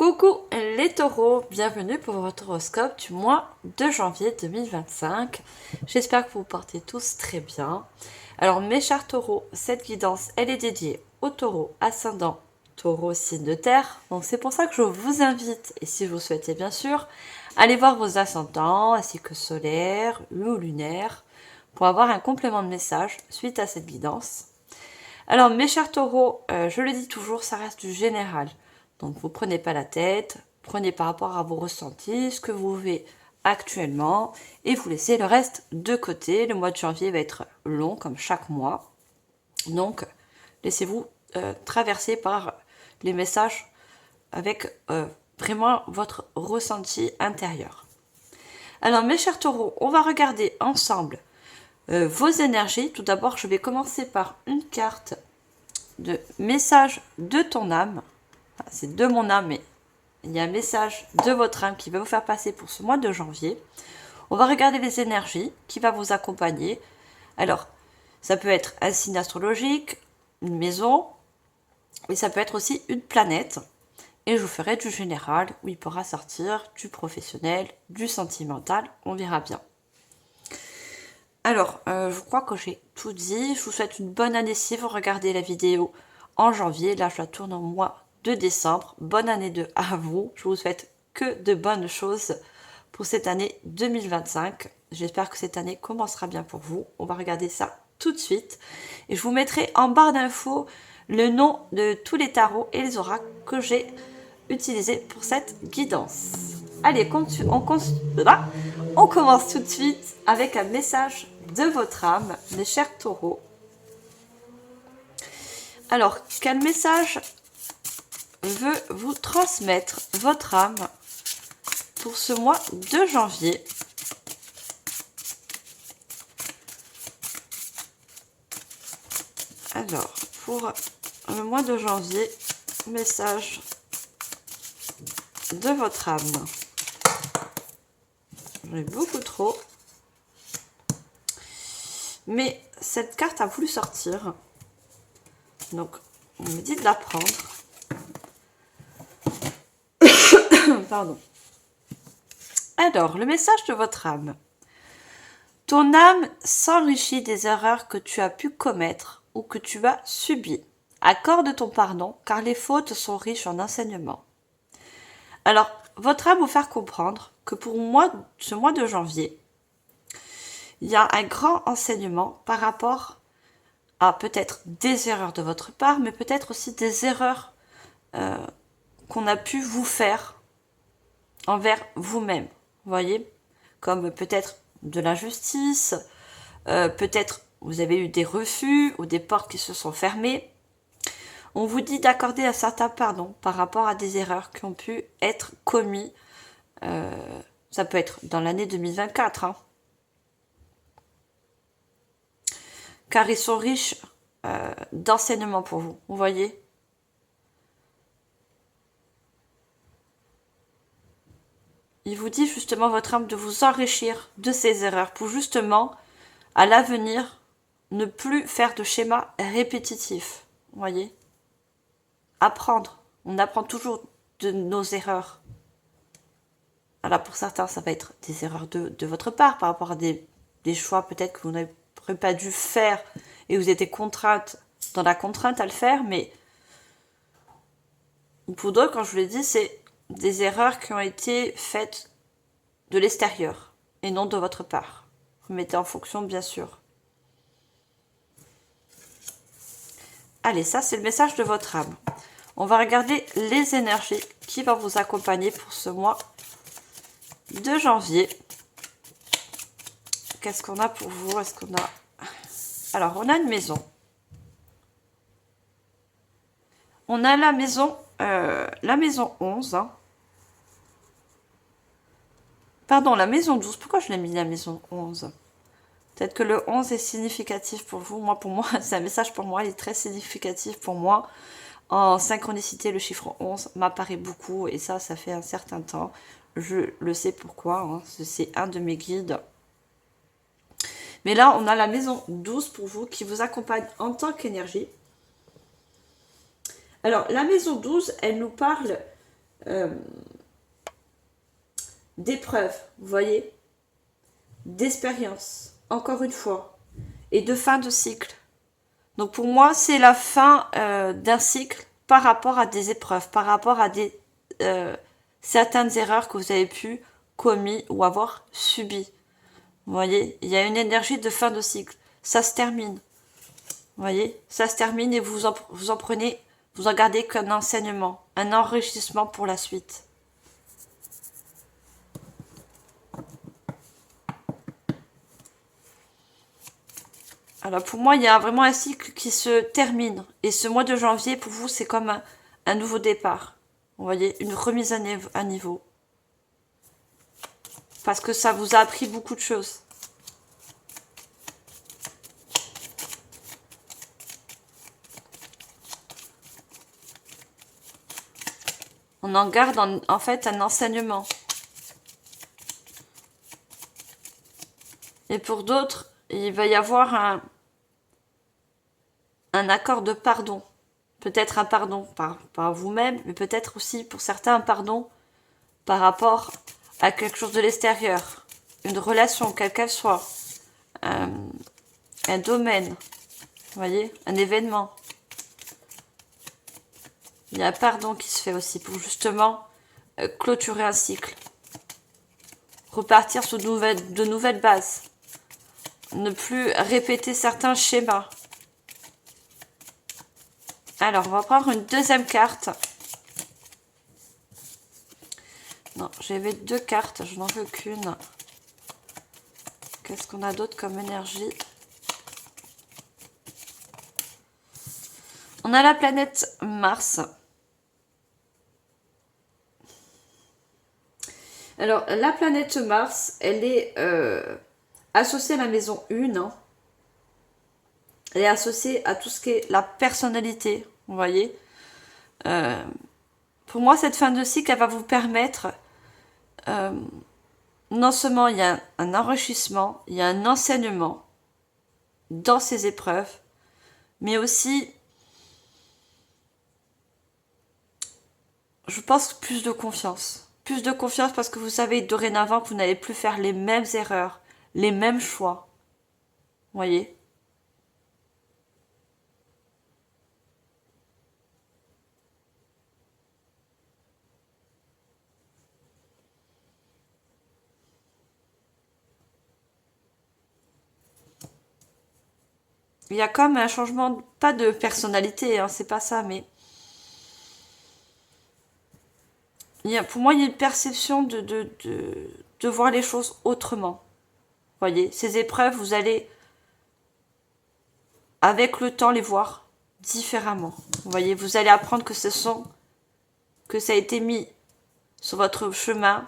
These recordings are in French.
Coucou les taureaux, bienvenue pour votre horoscope du mois de janvier 2025. J'espère que vous vous portez tous très bien. Alors mes chers taureaux, cette guidance elle est dédiée aux taureaux ascendant taureau signe de terre. Donc c'est pour ça que je vous invite, et si vous souhaitez bien sûr, aller voir vos ascendants ainsi que solaire ou lunaire pour avoir un complément de message suite à cette guidance. Alors mes chers taureaux, je le dis toujours, ça reste du général. Donc vous prenez pas la tête, prenez par rapport à vos ressentis, ce que vous vivez actuellement, et vous laissez le reste de côté. Le mois de janvier va être long comme chaque mois. Donc laissez-vous traverser par les messages avec vraiment votre ressenti intérieur. Alors mes chers taureaux, on va regarder ensemble vos énergies. Tout d'abord, je vais commencer par une carte de message de ton âme. C'est de mon âme, mais il y a un message de votre âme qui va vous faire passer pour ce mois de janvier. On va regarder les énergies qui va vous accompagner. Alors, ça peut être un signe astrologique, une maison, et ça peut être aussi une planète. Et je vous ferai du général, où il pourra sortir du professionnel, du sentimental, on verra bien. Alors, je crois que j'ai tout dit. Je vous souhaite une bonne année si vous regardez la vidéo en janvier. Là, je la tourne au mois de décembre. Bonne année à vous. Je vous souhaite que de bonnes choses pour cette année 2025. J'espère que cette année commencera bien pour vous. On va regarder ça tout de suite. Et je vous mettrai en barre d'infos le nom de tous les tarots et les oracles que j'ai utilisés pour cette guidance. Allez, on commence tout de suite avec un message de votre âme, mes chers taureaux. Alors, quel message veut vous transmettre votre âme pour ce mois de janvier? Alors, pour le mois de janvier, message de votre âme. J'en ai beaucoup trop. Mais cette carte a voulu sortir. Donc, on me dit de la prendre. Pardon. Alors, le message de votre âme. Ton âme s'enrichit des erreurs que tu as pu commettre ou que tu as subies. Accorde ton pardon, car les fautes sont riches en enseignements. Alors, votre âme vous faire comprendre que pour moi, ce mois de janvier, il y a un grand enseignement par rapport à peut-être des erreurs de votre part, mais peut-être aussi des erreurs qu'on a pu vous faire envers vous-même. Vous voyez, comme peut-être de l'injustice, peut-être vous avez eu des refus ou des portes qui se sont fermées. On vous dit d'accorder un certain pardon par rapport à des erreurs qui ont pu être commises. Ça peut être dans l'année 2024. Car ils sont riches d'enseignements pour vous. Vous voyez ? Il vous dit justement, votre âme, de vous enrichir de ces erreurs pour justement, à l'avenir, ne plus faire de schémas répétitifs. Vous voyez ? Apprendre. On apprend toujours de nos erreurs. Alors pour certains, ça va être des erreurs de votre part par rapport à des choix peut-être que vous n'aurez pas dû faire et vous étiez contrainte, dans la contrainte à le faire, mais pour d'autres, quand je vous l'ai dit, c'est des erreurs qui ont été faites de l'extérieur et non de votre part. Vous mettez en fonction, bien sûr. Allez, ça, c'est le message de votre âme. On va regarder les énergies qui vont vous accompagner pour ce mois de janvier. Qu'est-ce qu'on a pour vous? Est-ce qu'on a... Alors, on a une maison. On a la maison 11. Pardon, la maison 12. Pourquoi je l'ai mis la maison 11? Peut-être que le 11 est significatif pour vous. Moi, pour moi, c'est un message pour moi. Il est très significatif pour moi. En synchronicité, le chiffre 11 m'apparaît beaucoup. Et ça fait un certain temps. Je le sais pourquoi. C'est un de mes guides. Mais là, on a la maison 12 pour vous qui vous accompagne en tant qu'énergie. Alors, la maison 12, elle nous parle euh, d'épreuves, vous voyez, d'expérience, encore une fois, et de fin de cycle. Donc pour moi, c'est la fin d'un cycle par rapport à des épreuves, par rapport à des certaines erreurs que vous avez pu commis ou avoir subies. Vous voyez, il y a une énergie de fin de cycle. Ça se termine. Vous voyez, ça se termine et vous en prenez, vous en gardez qu'un enseignement, un enrichissement pour la suite. Alors pour moi, il y a vraiment un cycle qui se termine. Et ce mois de janvier, pour vous, c'est comme un nouveau départ. Vous voyez, une remise à niveau. Parce que ça vous a appris beaucoup de choses. On en garde en fait un enseignement. Et pour d'autres, il va y avoir un accord de pardon. Peut-être un pardon par vous-même, mais peut-être aussi pour certains un pardon par rapport à quelque chose de l'extérieur. Une relation, quelle qu'elle soit. Un domaine. Vous voyez, un événement. Il y a un pardon qui se fait aussi pour justement clôturer un cycle. Repartir sur de nouvelles bases. Ne plus répéter certains schémas. Alors, on va prendre une deuxième carte. Non, j'avais deux cartes, je n'en veux qu'une. Qu'est-ce qu'on a d'autre comme énergie? On a la planète Mars. Alors, la planète Mars, elle est associée à la maison 1. Hein. Elle est associée à tout ce qui est la personnalité, vous voyez. Pour moi, cette fin de cycle, elle va vous permettre, non seulement il y a un enrichissement, il y a un enseignement dans ces épreuves, mais aussi, je pense, plus de confiance. Plus de confiance parce que vous savez dorénavant que vous n'allez plus faire les mêmes erreurs, les mêmes choix. Vous voyez ? Il y a comme un changement, pas de personnalité, hein, c'est pas ça, mais pour moi, il y a une perception de voir les choses autrement. Vous voyez, ces épreuves, vous allez, avec le temps, les voir différemment. Vous voyez, vous allez apprendre que que ça a été mis sur votre chemin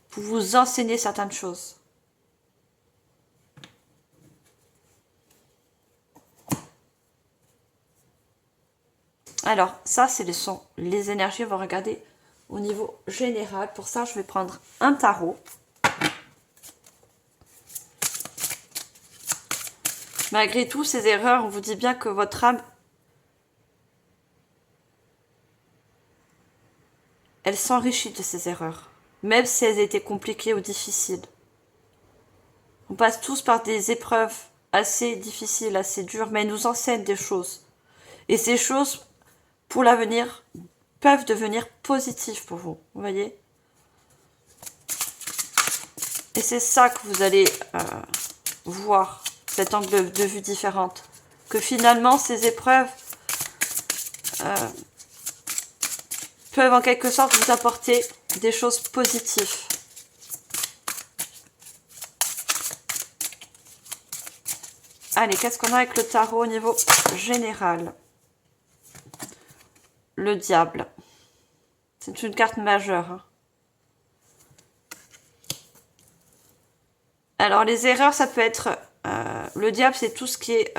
pour vous enseigner certaines choses. Alors, ça, c'est les sons, les énergies. On va regarder au niveau général. Pour ça, je vais prendre un tarot. Malgré tout, ces erreurs, on vous dit bien que votre âme, elle s'enrichit de ces erreurs. Même si elles étaient compliquées ou difficiles. On passe tous par des épreuves assez difficiles, assez dures, mais elles nous enseignent des choses. Et ces choses, pour l'avenir, peuvent devenir positives pour vous. Vous voyez ? Et c'est ça que vous allez voir, cet angle de vue différente. Que finalement, ces épreuves peuvent en quelque sorte vous apporter des choses positives. Allez, qu'est-ce qu'on a avec le tarot au niveau général? Le diable. C'est une carte majeure. Hein. Alors, les erreurs, ça peut être... le diable, c'est tout ce qui est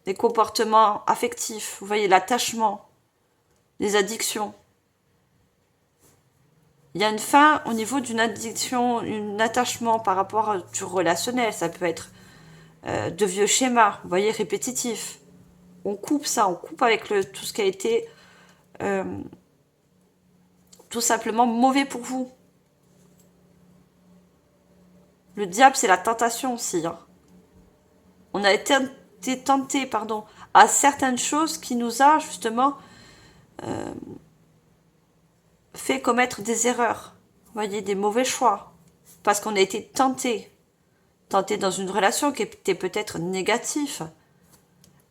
des comportements affectifs. Vous voyez, l'attachement, les addictions. Il y a une fin au niveau d'une addiction, un attachement par rapport à du relationnel. Ça peut être de vieux schémas, vous voyez, répétitifs. On coupe ça, on coupe avec tout ce qui a été tout simplement mauvais pour vous. Le diable, c'est la tentation aussi. Hein. On a été tenté, pardon, à certaines choses qui nous a justement fait commettre des erreurs. Vous voyez, des mauvais choix. Parce qu'on a été tenté. Tenté dans une relation qui était peut-être négative.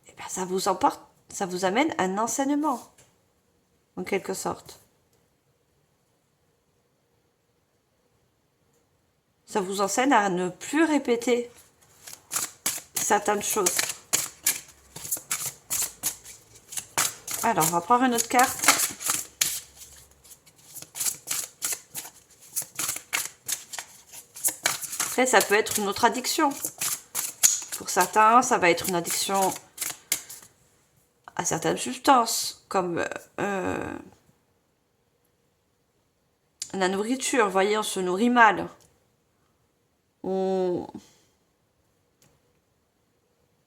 Et bien, ça vous emporte, ça vous amène un enseignement. En quelque sorte. Ça vous enseigne à ne plus répéter certaines choses. Alors, on va prendre une autre carte. Après, ça peut être une autre addiction. Pour certains, ça va être une addiction à certaines substances, comme la nourriture. Vous voyez, on se nourrit mal.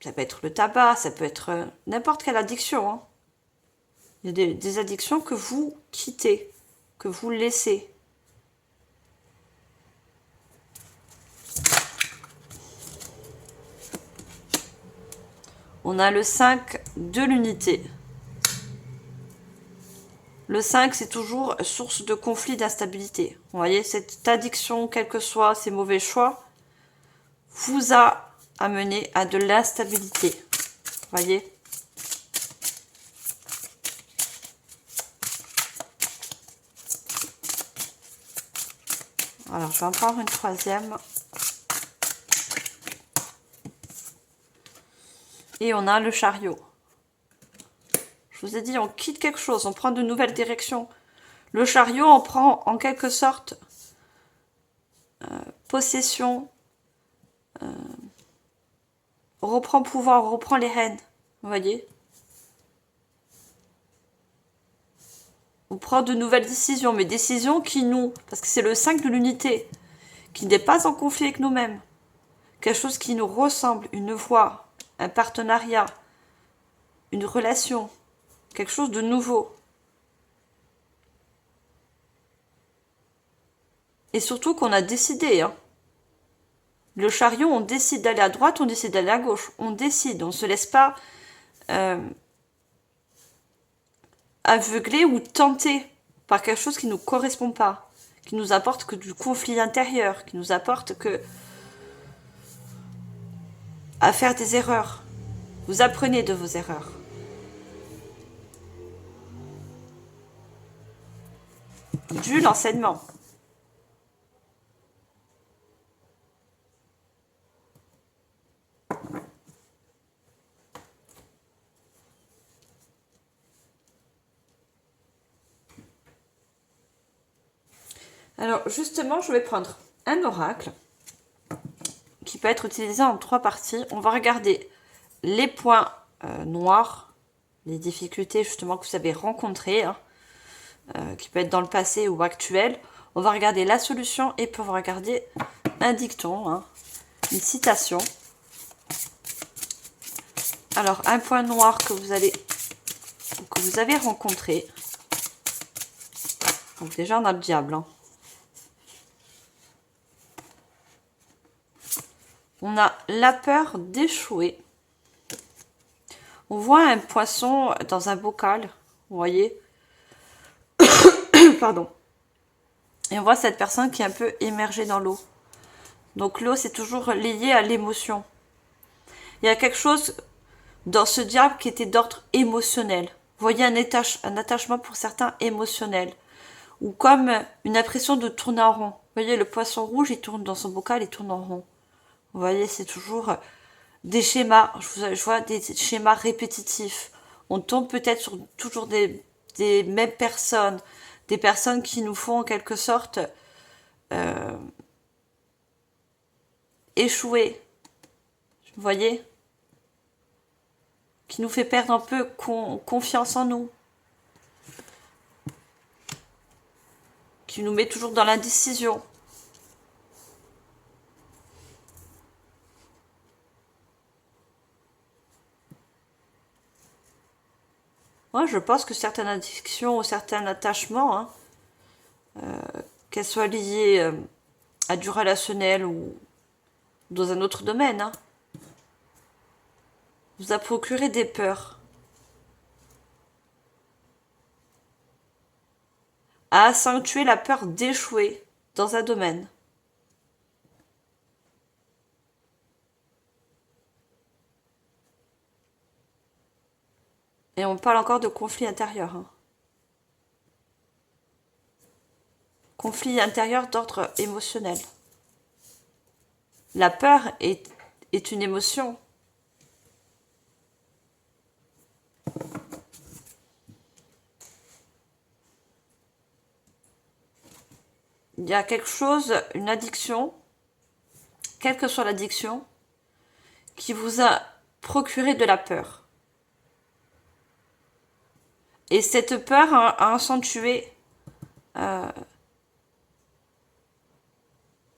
Ça peut être le tabac, ça peut être n'importe quelle addiction. Hein. Il y a des addictions que vous quittez, que vous laissez. On a le 5 de l'unité. Le 5, c'est toujours source de conflit, d'instabilité. Vous voyez, cette addiction, quel que soit ces mauvais choix, vous a amené à de l'instabilité. Vous voyez ? Alors, je vais en prendre une troisième. Et on a le chariot. Je vous ai dit, on quitte quelque chose, on prend de nouvelles directions. Le chariot, on prend en quelque sorte possession, on reprend pouvoir, on reprend les rênes. Vous voyez ? On prend de nouvelles décisions, mais décisions qui nous... Parce que c'est le 5 de l'unité, qui n'est pas en conflit avec nous-mêmes. Quelque chose qui nous ressemble, une voie, un partenariat, une relation, quelque chose de nouveau. Et surtout qu'on a décidé. Hein. Le chariot, on décide d'aller à droite, on décide d'aller à gauche. On décide, on ne se laisse pas aveugler ou tenter par quelque chose qui ne nous correspond pas, qui nous apporte que du conflit intérieur, qui nous apporte que à faire des erreurs. Vous apprenez de vos erreurs. Du l'enseignement. Alors justement, je vais prendre un oracle qui peut être utilisé en 3 parties. On va regarder les points noirs, les difficultés justement que vous avez rencontrées, hein, qui peut être dans le passé ou actuel. On va regarder la solution et puis on va regarder un dicton, hein, une citation. Alors, un point noir que vous avez rencontré. Donc déjà, on a le diable. Hein. On a la peur d'échouer. On voit un poisson dans un bocal, vous voyez. Pardon. Et on voit cette personne qui est un peu émergée dans l'eau. Donc l'eau, c'est toujours lié à l'émotion. Il y a quelque chose dans ce diable qui était d'ordre émotionnel. Vous voyez un attachement pour certains émotionnel. Ou comme une impression de tourner en rond. Vous voyez, le poisson rouge, il tourne dans son bocal, il tourne en rond. Vous voyez, c'est toujours des schémas. Je vois des schémas répétitifs. On tombe peut-être sur toujours des mêmes personnes. Des personnes qui nous font en quelque sorte échouer. Vous voyez ? Qui nous fait perdre un peu confiance en nous. Qui nous met toujours dans l'indécision. Moi, je pense que certaines addictions ou certains attachements, hein, qu'elle soit liée à du relationnel ou dans un autre domaine, hein, vous a procuré des peurs, a accentué la peur d'échouer dans un domaine. Et on parle encore de conflit intérieur. Hein. Conflit intérieur d'ordre émotionnel. La peur est une émotion. Il y a quelque chose, une addiction, quelle que soit l'addiction, qui vous a procuré de la peur. Et cette peur a accentué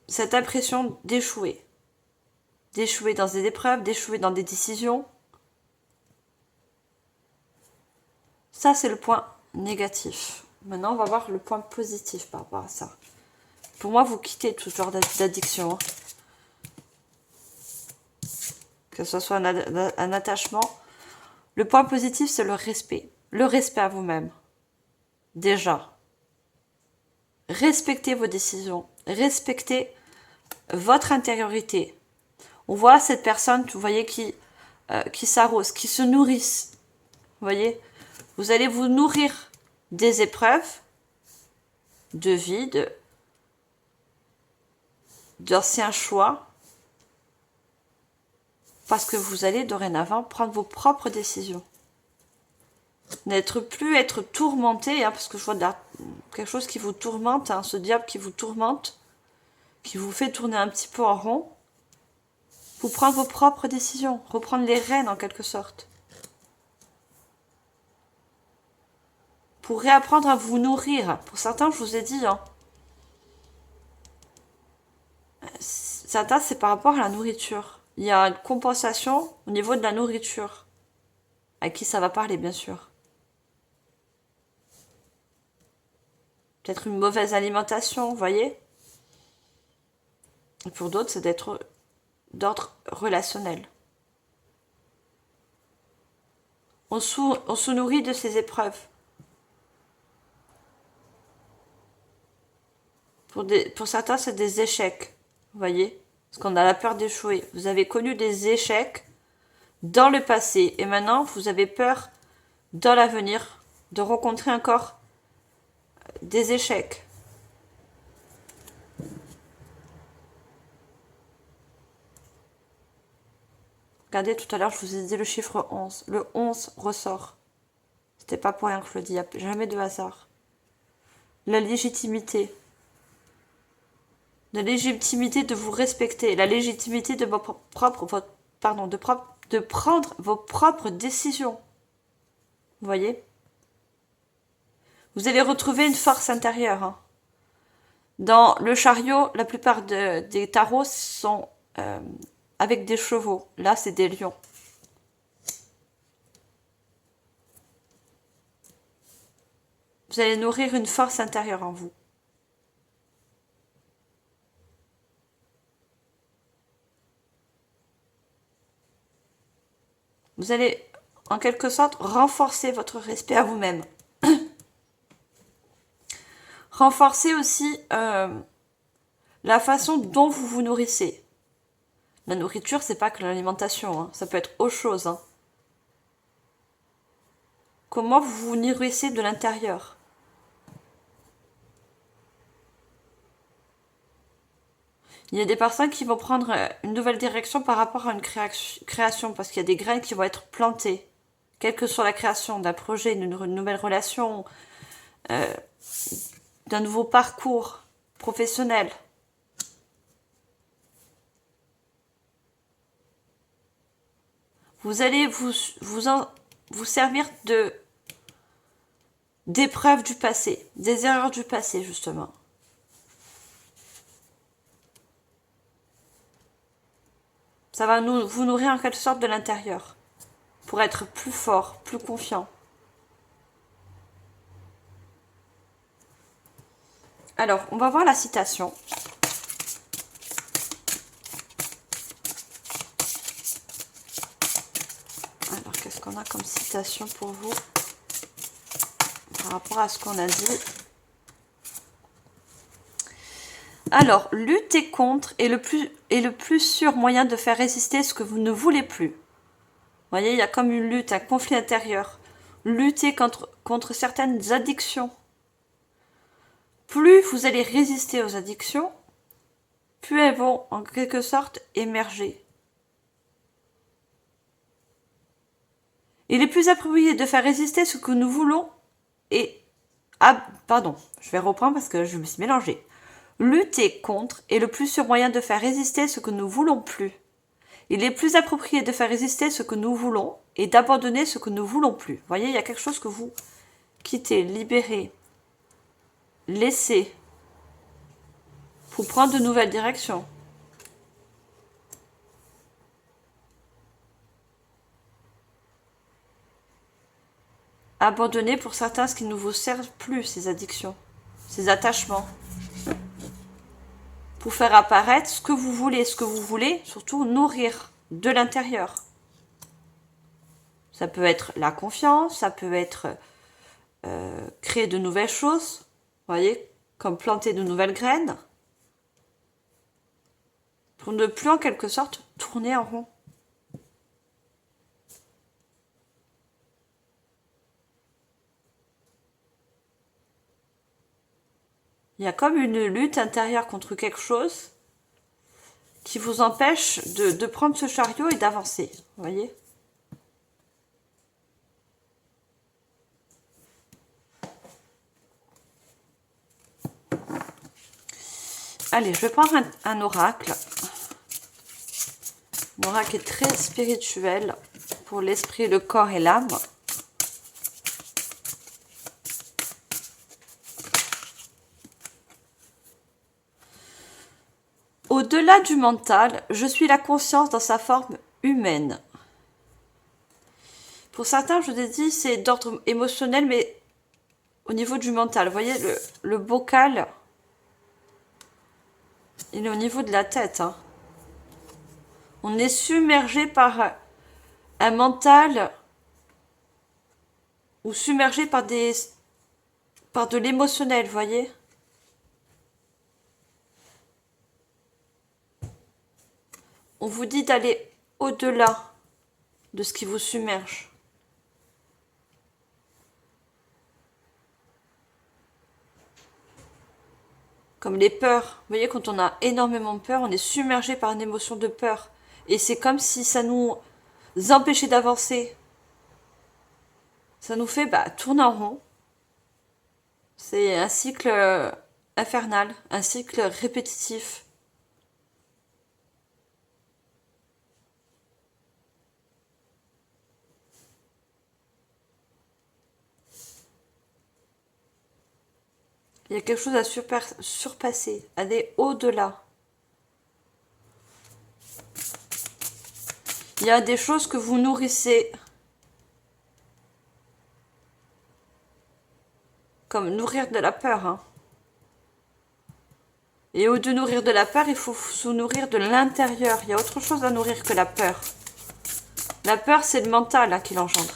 cette impression d'échouer. D'échouer dans des épreuves, d'échouer dans des décisions. Ça, c'est le point négatif. Maintenant, on va voir le point positif par rapport à ça. Pour moi, vous quittez tout genre d'addiction. Hein. Que ce soit un attachement. Le point positif, c'est le respect. Le respect à vous-même. Déjà. Respectez vos décisions. Respectez votre intériorité. On voit cette personne, vous voyez, qui s'arrose, qui se nourrissent. Vous voyez, vous allez vous nourrir des épreuves de vie, d'anciens choix, parce que vous allez dorénavant prendre vos propres décisions. N'être plus être tourmenté, hein, parce que je vois quelque chose qui vous tourmente, hein, ce diable qui vous tourmente, qui vous fait tourner un petit peu en rond. Vous prendre vos propres décisions, reprendre les rênes en quelque sorte. Pour réapprendre à vous nourrir. Pour certains, je vous ai dit, hein, certains, c'est par rapport à la nourriture. Il y a une compensation au niveau de la nourriture. À qui ça va parler, bien sûr. Peut-être une mauvaise alimentation, vous voyez. Et pour d'autres, c'est d'être d'ordre relationnel. On se nourrit de ces épreuves. Pour certains, c'est des échecs, vous voyez. Parce qu'on a la peur d'échouer. Vous avez connu des échecs dans le passé. Et maintenant, vous avez peur dans l'avenir de rencontrer encore des échecs. Regardez, tout à l'heure, je vous ai dit le chiffre 11. Le 11 ressort. C'était pas pour rien que je le dis. Il n'y a jamais de hasard. La légitimité. La légitimité de vous respecter. La légitimité de de prendre vos propres décisions. Vous voyez? Vous allez retrouver une force intérieure. Hein. Dans le chariot, la plupart des tarots sont avec des chevaux. Là, c'est des lions. Vous allez nourrir une force intérieure en vous. Vous allez, en quelque sorte, renforcer votre respect à vous-même. Renforcer aussi la façon dont vous vous nourrissez. La nourriture, c'est pas que l'alimentation, hein. Ça peut être autre chose. Hein. Comment vous vous nourrissez de l'intérieur. Il y a des personnes qui vont prendre une nouvelle direction par rapport à une création, parce qu'il y a des graines qui vont être plantées, quelle que soit la création d'un projet, d'une nouvelle relation, d'un nouveau parcours professionnel. Vous allez vous servir d'épreuves du passé, des erreurs du passé justement. Ça va vous nourrir en quelque sorte de l'intérieur, pour être plus fort, plus confiant. Alors, on va voir la citation. Alors, qu'est-ce qu'on a comme citation pour vous par rapport à ce qu'on a dit? Alors, lutter contre est le plus sûr moyen de faire résister ce que vous ne voulez plus. Vous voyez, il y a comme une lutte, un conflit intérieur. Lutter contre certaines addictions. Plus vous allez résister aux addictions, plus elles vont en quelque sorte émerger. Il est plus approprié de faire résister ce que nous voulons et... Ah, pardon, je vais reprendre parce que je me suis mélangée. Lutter contre est le plus sûr moyen de faire résister ce que nous voulons plus. Il est plus approprié de faire résister ce que nous voulons et d'abandonner ce que nous voulons plus. Vous voyez, il y a quelque chose que vous quittez, libérez, laissez pour prendre de nouvelles directions. Abandonner pour certains ce qui ne vous sert plus, ces addictions, ces attachements. Pour faire apparaître ce que vous voulez, surtout nourrir de l'intérieur. Ça peut être la confiance, ça peut être créer de nouvelles choses, vous voyez, comme planter de nouvelles graines, pour ne plus en quelque sorte tourner en rond. Il y a comme une lutte intérieure contre quelque chose qui vous empêche de prendre ce chariot et d'avancer, vous voyez. Allez, je vais prendre un oracle. L'oracle est très spirituel pour l'esprit, le corps et l'âme. Au-delà du mental, je suis la conscience dans sa forme humaine. Pour certains, je vous ai dit, c'est d'ordre émotionnel, mais au niveau du mental. Vous voyez, le bocal, il est au niveau de la tête. Hein. On est submergé par un mental ou submergé par de l'émotionnel, vous voyez. On vous dit d'aller au-delà de ce qui vous submerge. Comme les peurs. Vous voyez, quand on a énormément peur, on est submergé par une émotion de peur. Et c'est comme si ça nous empêchait d'avancer. Ça nous fait tourner en rond. C'est un cycle infernal, un cycle répétitif. Il y a quelque chose à surpasser, aller au-delà. Il y a des choses que vous nourrissez. Comme nourrir de la peur. Hein. Et au de nourrir de la peur, il faut se nourrir de l'intérieur. Il y a autre chose à nourrir que la peur. La peur, c'est le mental qui l'engendre.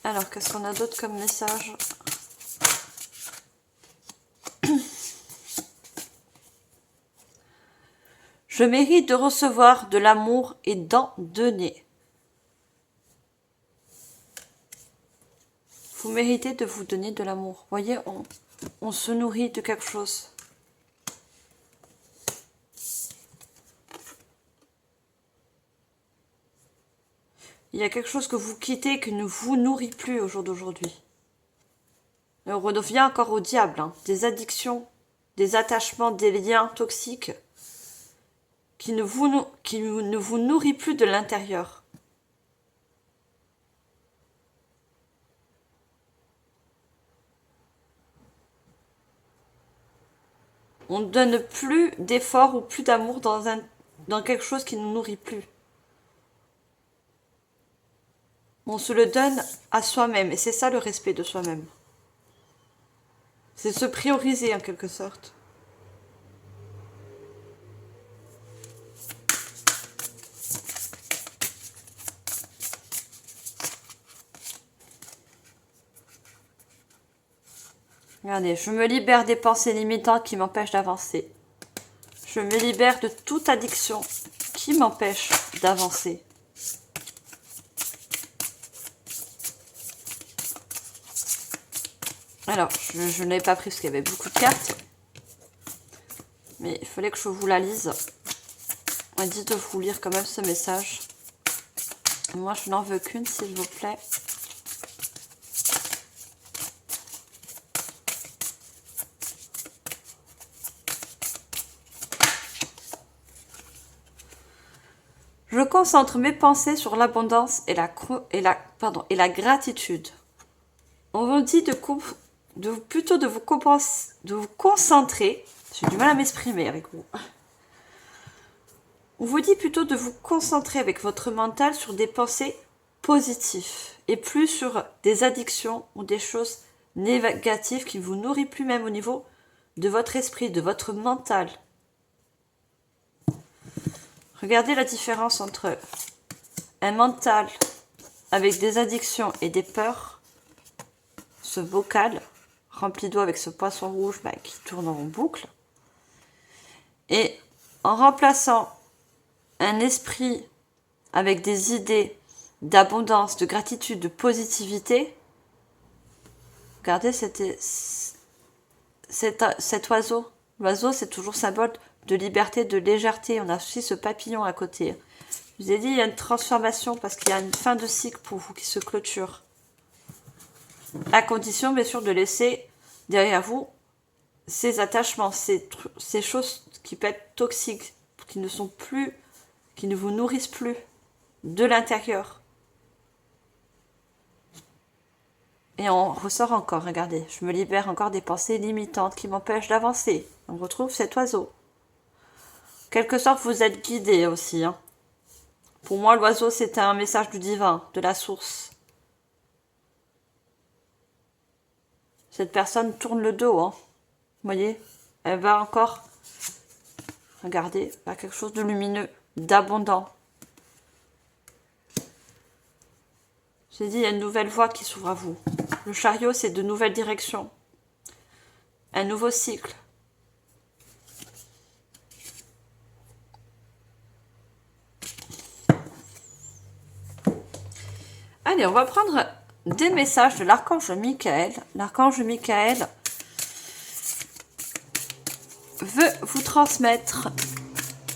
Alors, qu'est-ce qu'on a d'autre comme message? Je mérite de recevoir de l'amour et d'en donner. Vous méritez de vous donner de l'amour. Vous voyez, on se nourrit de quelque chose. Il y a quelque chose que vous quittez qui ne vous nourrit plus au jour d'aujourd'hui. On revient encore au diable. Hein. Des addictions, des attachements, des liens toxiques qui ne vous nourrit plus de l'intérieur. On ne donne plus d'efforts ou plus d'amour dans quelque chose qui ne nous nourrit plus. On se le donne à soi-même. Et c'est ça le respect de soi-même. C'est se prioriser en quelque sorte. Regardez, je me libère des pensées limitantes qui m'empêchent d'avancer. Je me libère de toute addiction qui m'empêche d'avancer. Alors, je ne l'avais pas pris parce qu'il y avait beaucoup de cartes. Mais il fallait que je vous la lise. On m'a dit de vous lire quand même ce message. Moi, je n'en veux qu'une, s'il vous plaît. Je concentre mes pensées sur l'abondance et la gratitude. On vous dit plutôt de vous concentrer. J'ai du mal à m'exprimer avec vous. On vous dit plutôt de vous concentrer avec votre mental sur des pensées positives et plus sur des addictions ou des choses négatives qui ne vous nourrissent plus même au niveau de votre esprit, de votre mental. Regardez la différence entre un mental avec des addictions et des peurs, ce bocal rempli d'eau avec ce poisson rouge qui tourne en boucle, et en remplaçant un esprit avec des idées d'abondance, de gratitude, de positivité, regardez cet oiseau. L'oiseau, c'est toujours symbole de liberté, de légèreté. On a aussi ce papillon à côté. Je vous ai dit, il y a une transformation parce qu'il y a une fin de cycle pour vous qui se clôture. À condition, bien sûr, de laisser derrière vous ces attachements, ces choses qui peuvent être toxiques, qui ne vous nourrissent plus de l'intérieur. Et on ressort encore, regardez, je me libère encore des pensées limitantes qui m'empêchent d'avancer. On retrouve cet oiseau. En quelque sorte, vous êtes guidé aussi. Pour moi, l'oiseau, c'est un message du divin, de la source. Cette personne tourne le dos. Vous voyez, elle va encore, regardez, vers quelque chose de lumineux, d'abondant. J'ai dit, il y a une nouvelle voie qui s'ouvre à vous. Le chariot, c'est de nouvelles directions. Un nouveau cycle. Allez, on va prendre des messages de l'archange Michael. L'archange Michael veut vous transmettre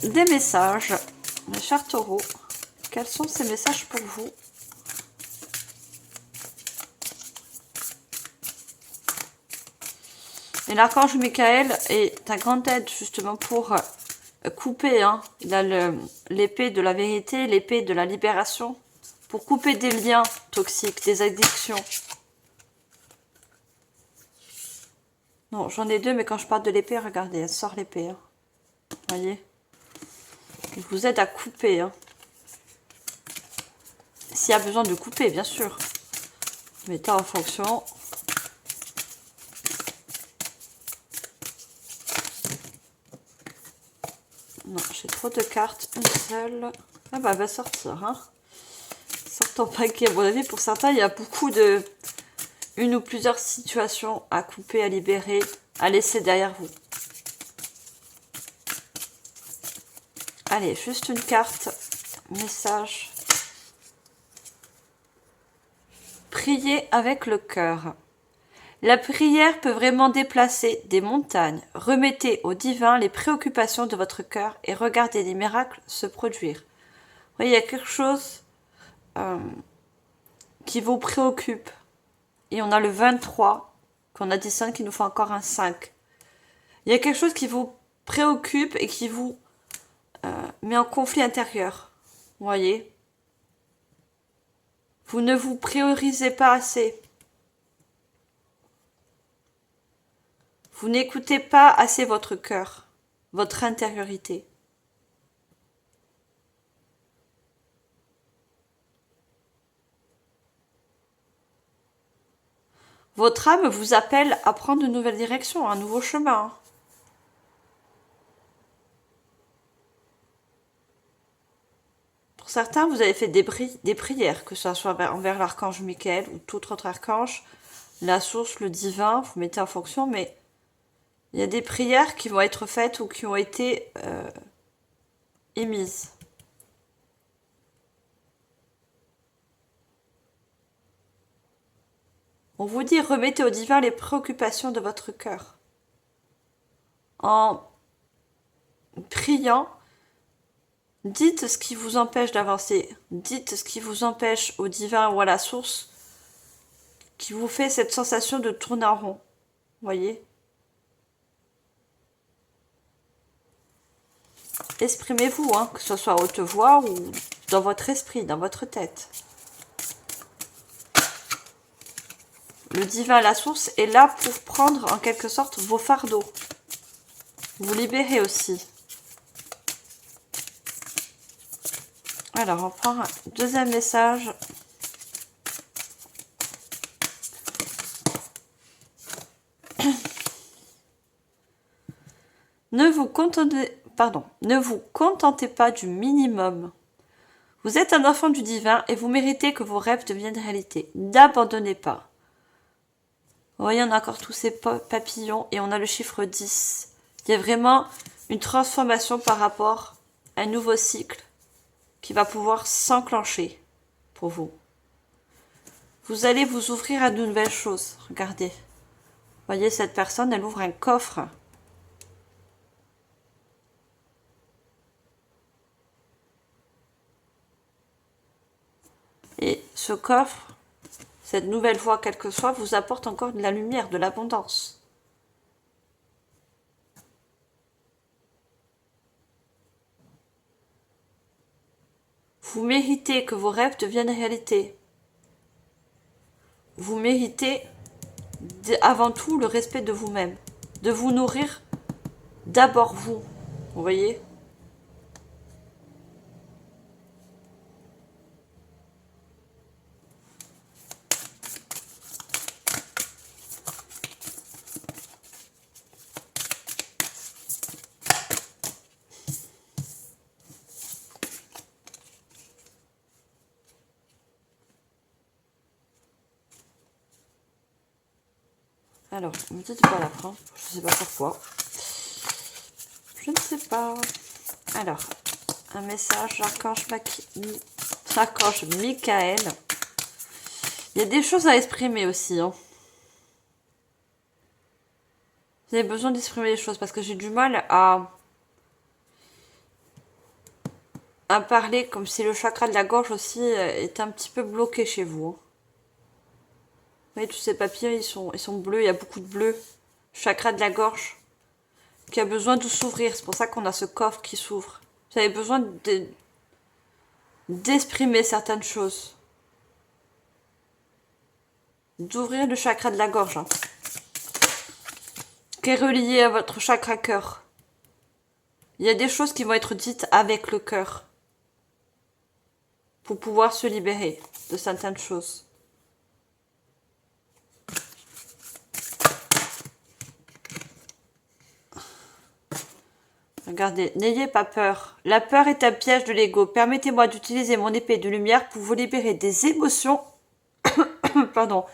des messages. Mes chers taureaux, quels sont ces messages pour vous ? Et l'archange Michael est un grand aide justement pour couper l'épée de la vérité, l'épée de la libération, pour couper des liens toxiques, des addictions. Non, j'en ai deux, mais quand je parle de l'épée, regardez, elle sort l'épée. Voyez ? Il vous aide à couper. S'il y a besoin de couper, bien sûr. Mettez en fonction. Non, j'ai trop de cartes. Une seule. Ah bah, elle va sortir. Sort ton paquet. À mon avis, pour certains, il y a beaucoup de... une ou plusieurs situations à couper, à libérer, à laisser derrière vous. Allez, juste une carte. Message. Priez avec le cœur. La prière peut vraiment déplacer des montagnes. Remettez au divin les préoccupations de votre cœur et regardez les miracles se produire. Vous voyez, il y a quelque chose qui vous préoccupe. Et on a le 23 qu'on additionne qui nous fait encore un 5. Il y a quelque chose qui vous préoccupe et qui vous met en conflit intérieur. Vous voyez ? Vous ne vous priorisez pas assez. Vous n'écoutez pas assez votre cœur, votre intériorité. Votre âme vous appelle à prendre une nouvelle direction, un nouveau chemin. Pour certains, vous avez fait des prières, que ce soit envers l'archange Michael ou tout autre archange, la source, le divin, vous mettez en fonction, mais il y a des prières qui vont être faites ou qui ont été émises. On vous dit, remettez au divin les préoccupations de votre cœur. En priant, dites ce qui vous empêche d'avancer. Dites ce qui vous empêche au divin ou à la source, qui vous fait cette sensation de tourner en rond. Voyez ? Exprimez-vous, hein, que ce soit à haute voix ou dans votre esprit, dans votre tête. Le divin, la source, est là pour prendre en quelque sorte vos fardeaux. Vous libérer aussi. Alors, on prend un deuxième message. Ne vous contentez pas du minimum. Vous êtes un enfant du divin et vous méritez que vos rêves deviennent réalité. N'abandonnez pas. Vous voyez, on a encore tous ces papillons et on a le chiffre 10. Il y a vraiment une transformation par rapport à un nouveau cycle qui va pouvoir s'enclencher pour vous. Vous allez vous ouvrir à de nouvelles choses. Regardez. Vous voyez, cette personne, elle ouvre un coffre. Et ce coffre, cette nouvelle voie, quelle que soit, vous apporte encore de la lumière, de l'abondance. Vous méritez que vos rêves deviennent réalité. Vous méritez avant tout le respect de vous-même. De vous nourrir d'abord vous. Vous voyez ? Alors, me dites pas la fin. Je ne sais pas pourquoi. Je ne sais pas. Alors, un message, l'archange Michael. Il y a des choses à exprimer aussi. Hein. Vous avez besoin d'exprimer les choses parce que j'ai du mal à parler comme si le chakra de la gorge aussi était un petit peu bloqué chez vous. Hein. Vous voyez, tous ces papiers, ils sont bleus, il y a beaucoup de bleu. Chakra de la gorge qui a besoin de s'ouvrir. C'est pour ça qu'on a ce coffre qui s'ouvre. Vous avez besoin d'exprimer certaines choses. D'ouvrir le chakra de la gorge. Hein, qui est relié à votre chakra cœur. Il y a des choses qui vont être dites avec le cœur. Pour pouvoir se libérer de certaines choses. Regardez, n'ayez pas peur. La peur est un piège de l'ego. Permettez-moi d'utiliser mon épée de lumière pour vous libérer des émotions pardon,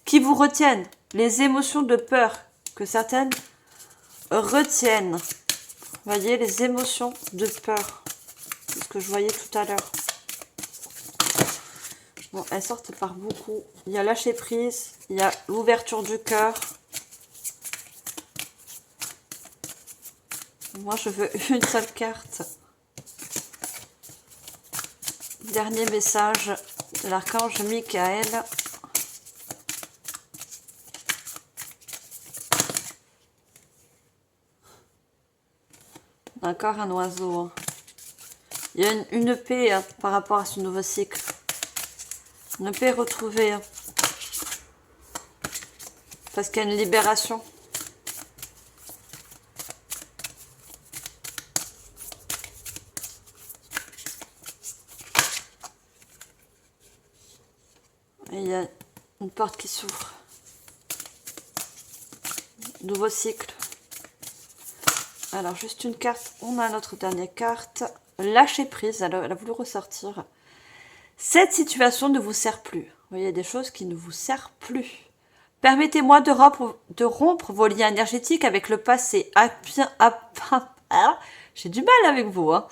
qui vous retiennent. Les émotions de peur que certaines retiennent. Vous voyez, les émotions de peur. C'est ce que je voyais tout à l'heure. Bon, elles sortent par beaucoup. Il y a lâcher prise, il y a l'ouverture du cœur. Moi, je veux une seule carte. Dernier message de l'archange Michael. Encore un oiseau. Il y a une paix par rapport à ce nouveau cycle. Une paix retrouvée. Parce qu'il y a une libération. Et il y a une porte qui s'ouvre. nouveau cycle. Alors, juste une carte. On a notre dernière carte. Lâcher prise. Alors, elle a voulu ressortir. Cette situation ne vous sert plus. Vous voyez, des choses qui ne vous servent plus. Permettez-moi de rompre vos liens énergétiques avec le passé. J'ai du mal avec vous, hein.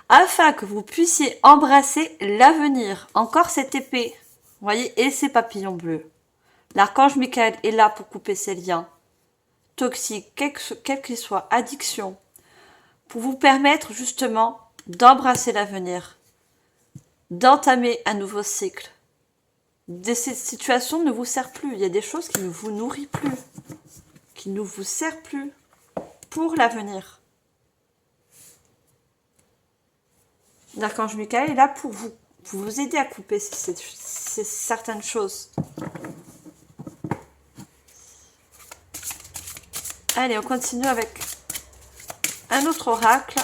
Afin que vous puissiez embrasser l'avenir. Encore cette épée. Vous voyez, et ces papillons bleus. L'archange Michael est là pour couper ces liens toxiques, quel qu'il soit, addiction, pour vous permettre justement d'embrasser l'avenir, d'entamer un nouveau cycle. Cette situation ne vous sert plus. Il y a des choses qui ne vous nourrissent plus, qui ne vous servent plus pour l'avenir. L'archange Michael est là pour vous aider à couper certaines choses. Allez, on continue avec un autre oracle.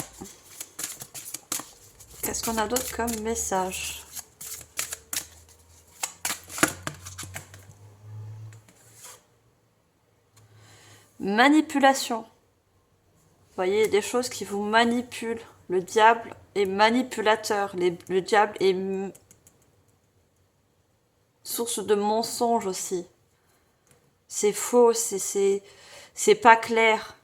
Qu'est-ce qu'on a d'autre comme message? Manipulation. Vous voyez, des choses qui vous manipulent. Le diable est manipulateur. Le diable est source de mensonges aussi. C'est faux, c'est pas clair.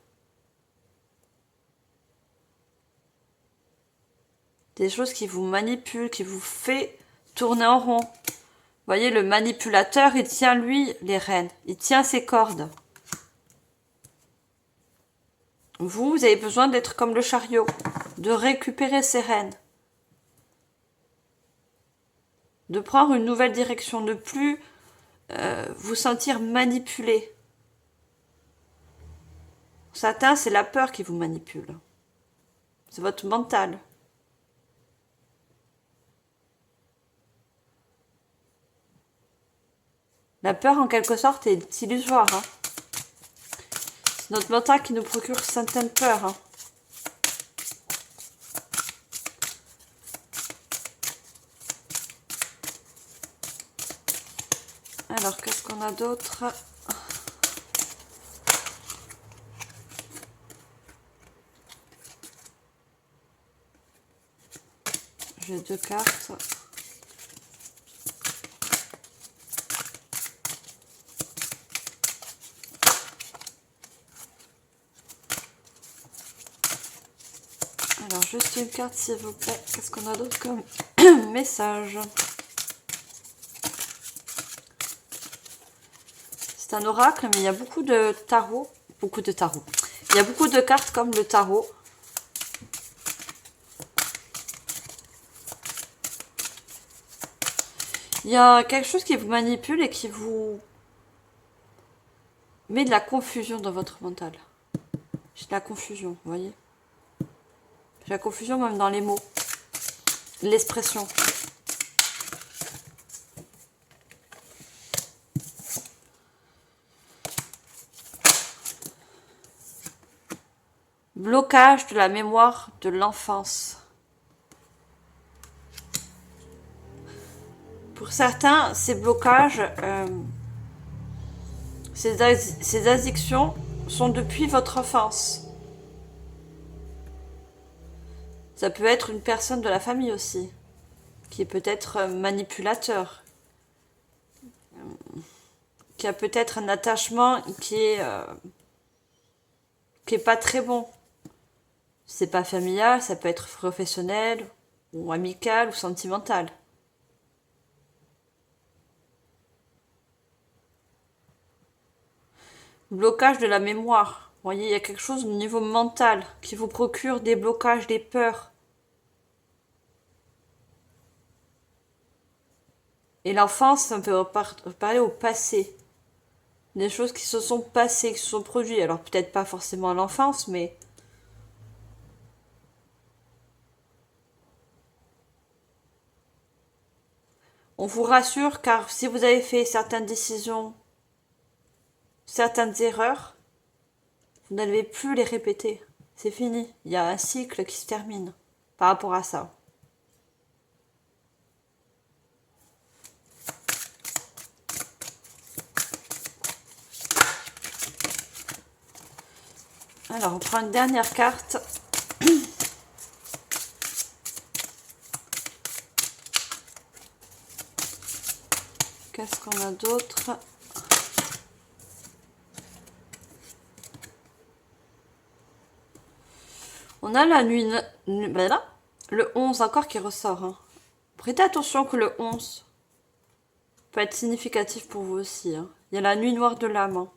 Des choses qui vous manipulent, qui vous fait tourner en rond. Vous voyez, le manipulateur, il tient lui les rênes. Il tient ses cordes. Vous avez besoin d'être comme le chariot, de récupérer ses rênes, de prendre une nouvelle direction, de plus vous sentir manipulé. Certains, c'est la peur qui vous manipule. C'est votre mental. La peur, en quelque sorte, est illusoire. Hein. C'est notre mental qui nous procure certaines peurs. Hein. Alors, qu'est-ce qu'on a d'autre? J'ai 2 cartes. Alors, juste une carte, s'il vous plaît. Qu'est-ce qu'on a d'autre comme message? C'est un oracle, mais il y a beaucoup de tarot. Il y a beaucoup de cartes comme le tarot. Il y a quelque chose qui vous manipule et qui vous met de la confusion dans votre mental. J'ai de la confusion, vous voyez? J'ai la confusion même dans les mots. L'expression. Blocage de la mémoire de l'enfance. Pour certains, ces blocages, ces addictions sont depuis votre enfance. Ça peut être une personne de la famille aussi, qui est peut-être manipulateur, qui a peut-être un attachement qui est pas très bon. C'est pas familial, ça peut être professionnel, ou amical, ou sentimental. Blocage de la mémoire. Vous voyez, il y a quelque chose au niveau mental qui vous procure des blocages, des peurs. Et l'enfance, on peut parler au passé. Des choses qui se sont passées, qui se sont produites. Alors peut-être pas forcément à l'enfance, mais... On vous rassure car si vous avez fait certaines décisions, certaines erreurs, vous n'allez plus les répéter. C'est fini. Il y a un cycle qui se termine par rapport à ça. Alors, on prend une dernière carte. Qu'est-ce qu'on a d'autre? On a la nuit... Ben là, le 11 encore qui ressort. Hein. Prêtez attention que le 11 peut être significatif pour vous aussi. Hein. Il y a la nuit noire de l'âme. Hein.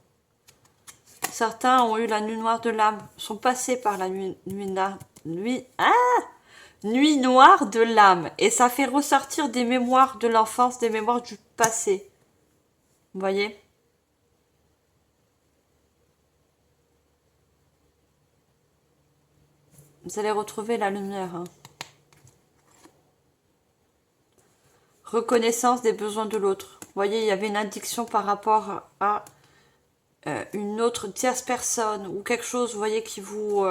Certains ont eu la nuit noire de l'âme, sont passés par la nuit noire de l'âme. Et ça fait ressortir des mémoires de l'enfance, des mémoires du passé. Vous voyez? Vous allez retrouver la lumière. Hein. Reconnaissance des besoins de l'autre. Vous voyez, il y avait une addiction par rapport à une autre tierce personne ou quelque chose, vous voyez, qui vous...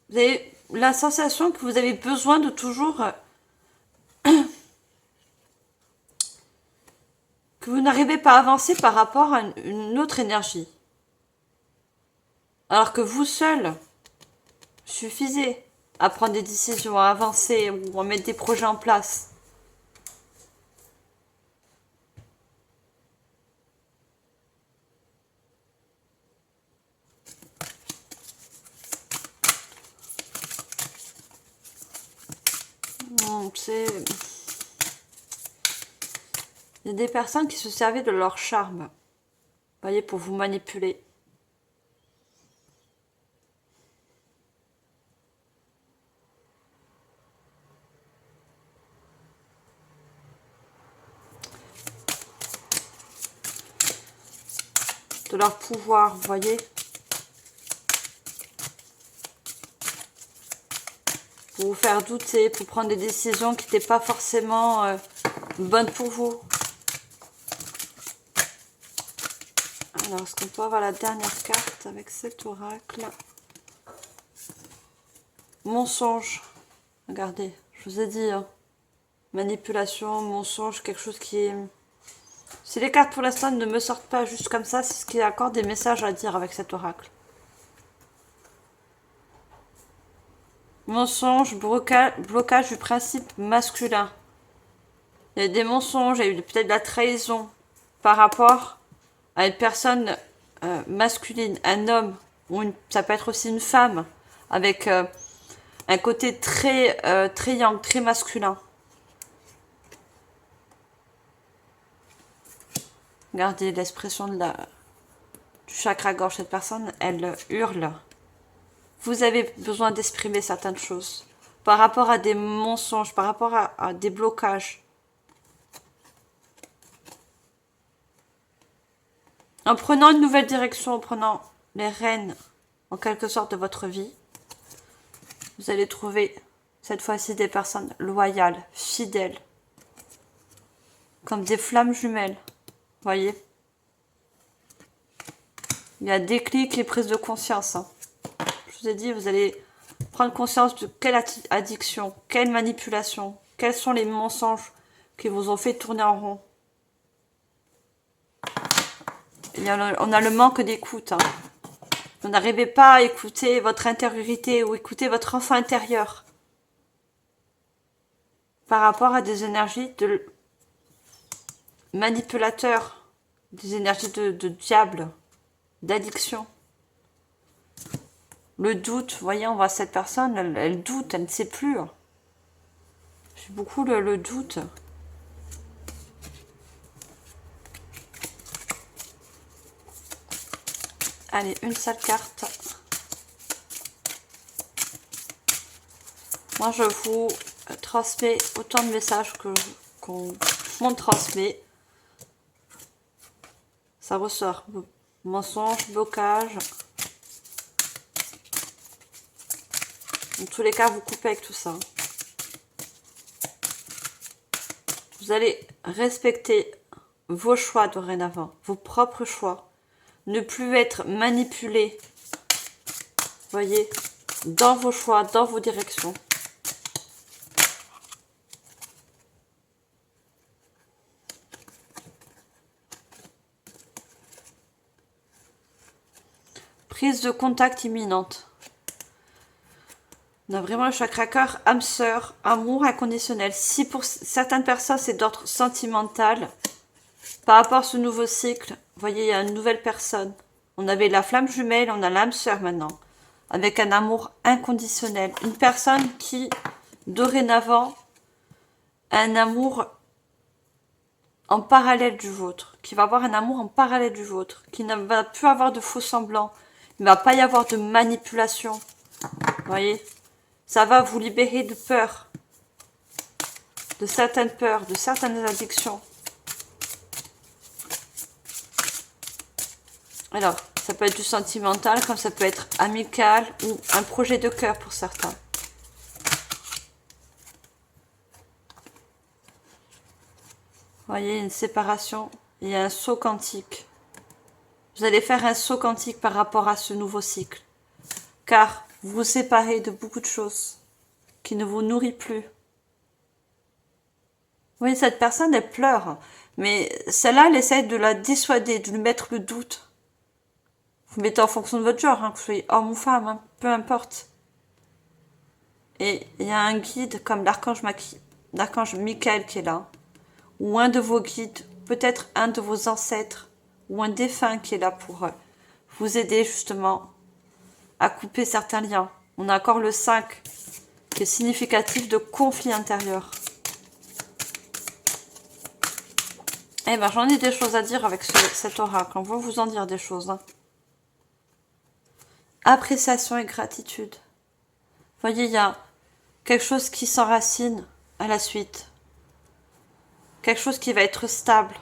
vous avez la sensation que vous avez besoin de toujours... que vous n'arrivez pas à avancer par rapport à une autre énergie. Alors que vous seul suffisez à prendre des décisions, à avancer ou à mettre des projets en place. C'est... Il y a des personnes qui se servaient de leur charme, vous voyez, pour vous manipuler. De leur pouvoir, vous voyez. Pour vous faire douter, pour prendre des décisions qui n'étaient pas forcément bonnes pour vous. Alors, est-ce qu'on peut avoir la dernière carte avec cet oracle? Mensonge. Regardez, je vous ai dit, hein. Manipulation, mensonge, quelque chose qui est... Si les cartes pour l'instant ne me sortent pas juste comme ça, c'est ce qui accorde des messages à dire avec cet oracle. Mensonge, blocage du principe masculin. Il y a des mensonges, il y a peut-être de la trahison par rapport à une personne masculine, un homme, ou ça peut être aussi une femme, avec un côté très yang, très masculin. Regardez l'expression du chakra gorge. Cette personne, elle hurle. Vous avez besoin d'exprimer certaines choses par rapport à des mensonges, par rapport à des blocages. En prenant une nouvelle direction, en prenant les rênes, en quelque sorte, de votre vie, vous allez trouver cette fois-ci des personnes loyales, fidèles, comme des flammes jumelles. Voyez, il y a déclic et prise de conscience. Hein. Je vous ai dit, vous allez prendre conscience de quelle addiction, quelle manipulation, quels sont les mensonges qui vous ont fait tourner en rond. On a le manque d'écoute. Hein. Vous n'arrivez pas à écouter votre intériorité ou écouter votre enfant intérieur par rapport à des énergies de manipulateurs, des énergies de diable, d'addiction. Le doute, vous voyez, on voit cette personne, elle doute, elle ne sait plus. J'ai beaucoup le doute. Allez, une seule carte. Moi, je vous transmets autant de messages qu'on me transmet. Ça ressort. Mensonge, blocage. Dans tous les cas, vous coupez avec tout ça. Vous allez respecter vos choix dorénavant, vos propres choix. Ne plus être manipulé, voyez, dans vos choix, dans vos directions. Prise de contact imminente. On a vraiment le chakra cœur, âme sœur, amour inconditionnel. Si pour certaines personnes c'est d'ordre sentimental, par rapport à ce nouveau cycle, vous voyez, il y a une nouvelle personne. On avait la flamme jumelle, on a l'âme sœur maintenant. Avec un amour inconditionnel. Une personne qui, dorénavant, a un amour en parallèle du vôtre. Qui va avoir un amour en parallèle du vôtre. Qui ne va plus avoir de faux semblants. Il ne va pas y avoir de manipulation. Vous voyez ? Ça va vous libérer de peur. De certaines peurs, de certaines addictions. Alors, ça peut être du sentimental, comme ça peut être amical ou un projet de cœur pour certains. Vous voyez, une séparation, il y a un saut quantique. Vous allez faire un saut quantique par rapport à ce nouveau cycle. Car vous vous séparez de beaucoup de choses qui ne vous nourrissent plus. Oui, cette personne, elle pleure. Mais celle-là, elle essaie de la dissuader, de lui mettre le doute. Vous mettez en fonction de votre genre, hein, que vous soyez homme ou femme, hein, peu importe. Et il y a un guide comme l'archange Michael qui est là. Ou un de vos guides, peut-être un de vos ancêtres, ou un défunt qui est là pour vous aider justement à couper certains liens. On a encore le 5, qui est significatif de conflit intérieur. Eh ben, j'en ai des choses à dire avec cet oracle. On va vous en dire des choses. Hein. Appréciation et gratitude. Vous voyez, il y a quelque chose qui s'enracine à la suite. Quelque chose qui va être stable.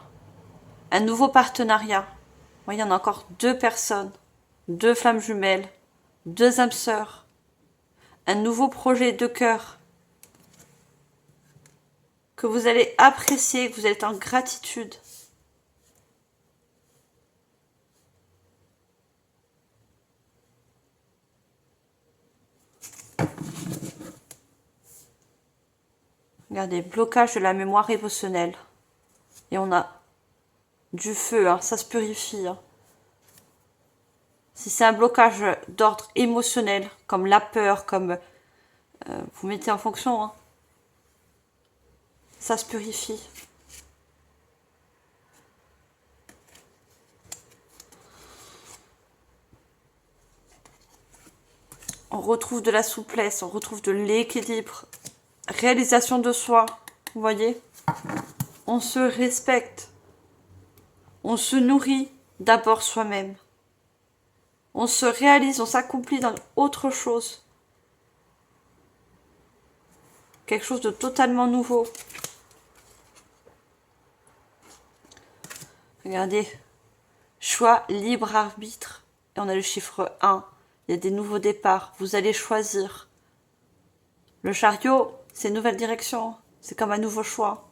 Un nouveau partenariat. Vous voyez, il y en a encore 2 personnes. 2 flammes jumelles. 2 âmes sœurs. Un nouveau projet de cœur. Que vous allez apprécier, que vous êtes en gratitude. Regardez, blocage de la mémoire émotionnelle. Et on a du feu, hein, ça se purifie. Hein. Si c'est un blocage d'ordre émotionnel, comme la peur, comme vous mettez en fonction, hein, ça se purifie. On retrouve de la souplesse, on retrouve de l'équilibre. Réalisation de soi, vous voyez? On se respecte. On se nourrit d'abord soi-même. On se réalise, on s'accomplit dans autre chose. Quelque chose de totalement nouveau. Regardez. Choix, libre arbitre. Et on a le chiffre 1. Il y a des nouveaux départs. Vous allez choisir. Le chariot, c'est une nouvelle direction. C'est comme un nouveau choix.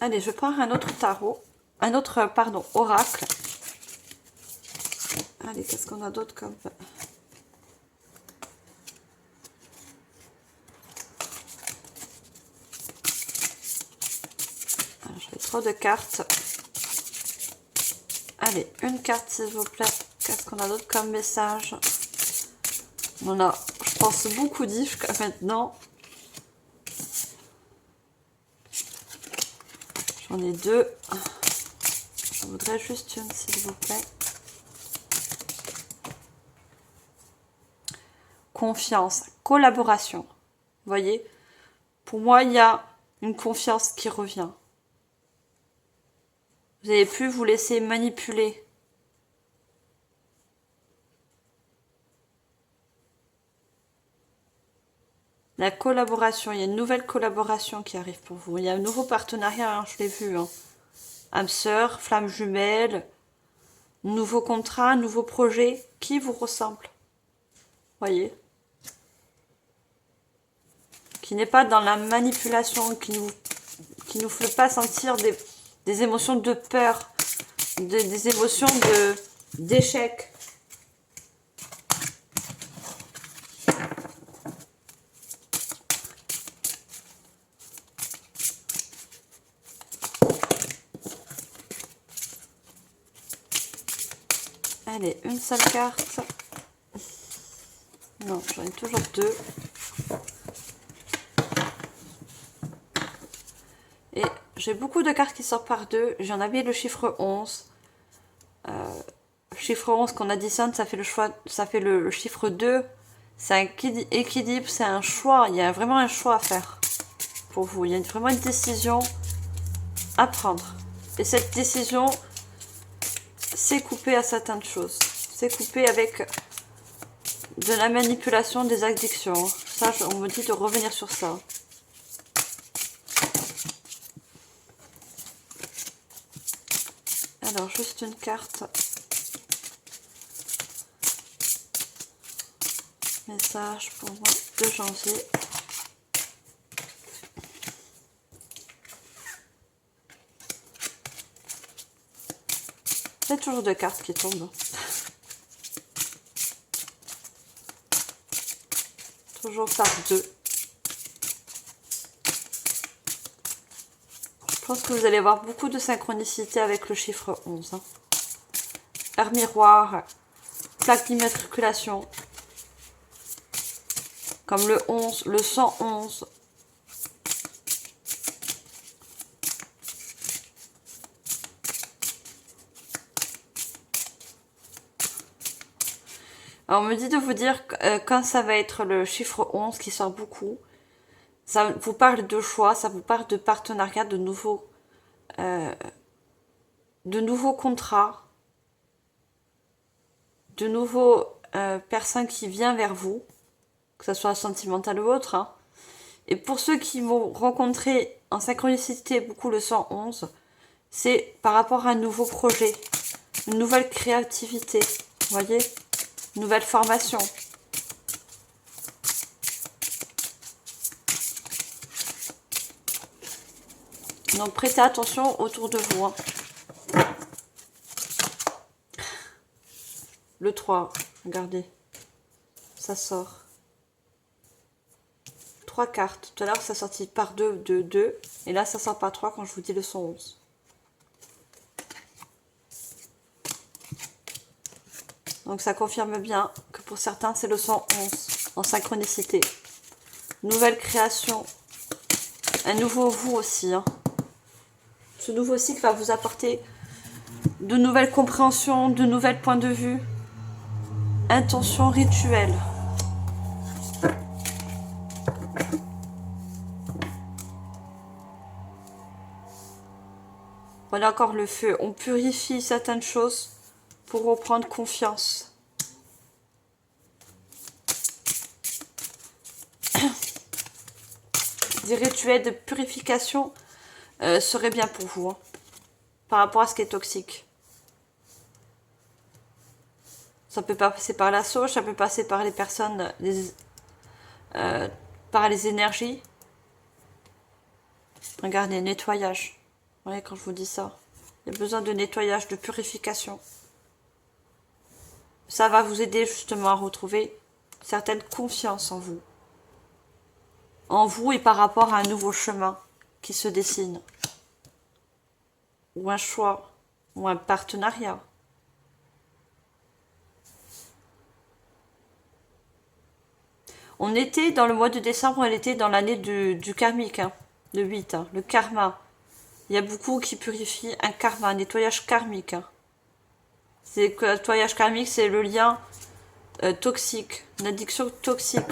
Allez, je prends un autre tarot. Un autre, pardon, oracle. Allez, qu'est-ce qu'on a d'autre comme... J'ai trop de cartes. Allez, une carte s'il vous plaît. Qu'est-ce qu'on a d'autre comme message? On a, je pense, beaucoup dit jusqu'à maintenant. J'en ai 2. Je voudrais juste une s'il vous plaît. Confiance, collaboration. Vous voyez, pour moi, il y a une confiance qui revient. Vous n'allez plus vous laisser manipuler. La collaboration, il y a une nouvelle collaboration qui arrive pour vous. Il y a un nouveau partenariat, hein, je l'ai vu. Hein. Âme sœur, flamme jumelle, nouveau contrat, nouveau projet qui vous ressemble. Voyez, qui n'est pas dans la manipulation, qui nous fait pas sentir des émotions de peur, des émotions d'échec. Allez, une seule carte. Non, j'en ai toujours deux. Et j'ai beaucoup de cartes qui sortent par deux. J'en avais le chiffre 11. Le chiffre 11 qu'on additionne, ça fait le choix, ça fait le chiffre 2. C'est un équilibre, c'est un choix. Il y a vraiment un choix à faire pour vous. Il y a vraiment une décision à prendre. Et cette décision, c'est coupé à certaines choses. C'est coupé avec de la manipulation, des addictions. Ça, on me dit de revenir sur ça. Alors, juste une carte. Message pour moi de janvier. C'est toujours deux cartes qui tombent. Toujours par deux. Je pense que vous allez avoir beaucoup de synchronicité avec le chiffre 11. Hein. Heure miroir, plaque d'immatriculation. Comme le 11, le 111. Alors, on me dit de vous dire quand ça va être le chiffre 11 qui sort beaucoup. Ça vous parle de choix, ça vous parle de partenariat, de nouveaux contrats, de nouveaux personnes qui viennent vers vous, que ce soit sentimental ou autre. Hein. Et pour ceux qui vont rencontrer en synchronicité beaucoup le 111, c'est par rapport à un nouveau projet, une nouvelle créativité, vous voyez, une nouvelle formation. Donc prêtez attention autour de vous. Hein. Le 3, regardez, ça sort. 3 cartes. Tout à l'heure, ça sortit par 2, 2, 2. Et là, ça sort par 3 quand je vous dis le 111. Donc ça confirme bien que pour certains, c'est le 111 en synchronicité. Nouvelle création. Un nouveau vous aussi. Hein. Ce nouveau cycle va vous apporter de nouvelles compréhensions, de nouvelles points de vue. Intention rituelle. Voilà encore le feu. On purifie certaines choses pour reprendre confiance. Des rituels de purification seraient bien pour vous. Hein, par rapport à ce qui est toxique. Ça peut passer par la sauge, ça peut passer par les personnes, par les énergies. Regardez, nettoyage. Vous voyez quand je vous dis ça. Il y a besoin de nettoyage, de purification. Ça va vous aider justement à retrouver certaine confiance en vous. En vous et par rapport à un nouveau chemin qui se dessine. Ou un choix, ou un partenariat. On était dans le mois de décembre, elle était dans l'année du karmique, hein, le 8, hein, le karma. Il y a beaucoup qui purifient un karma, un nettoyage karmique. Hein. C'est que le nettoyage karmique, c'est le lien toxique, une addiction toxique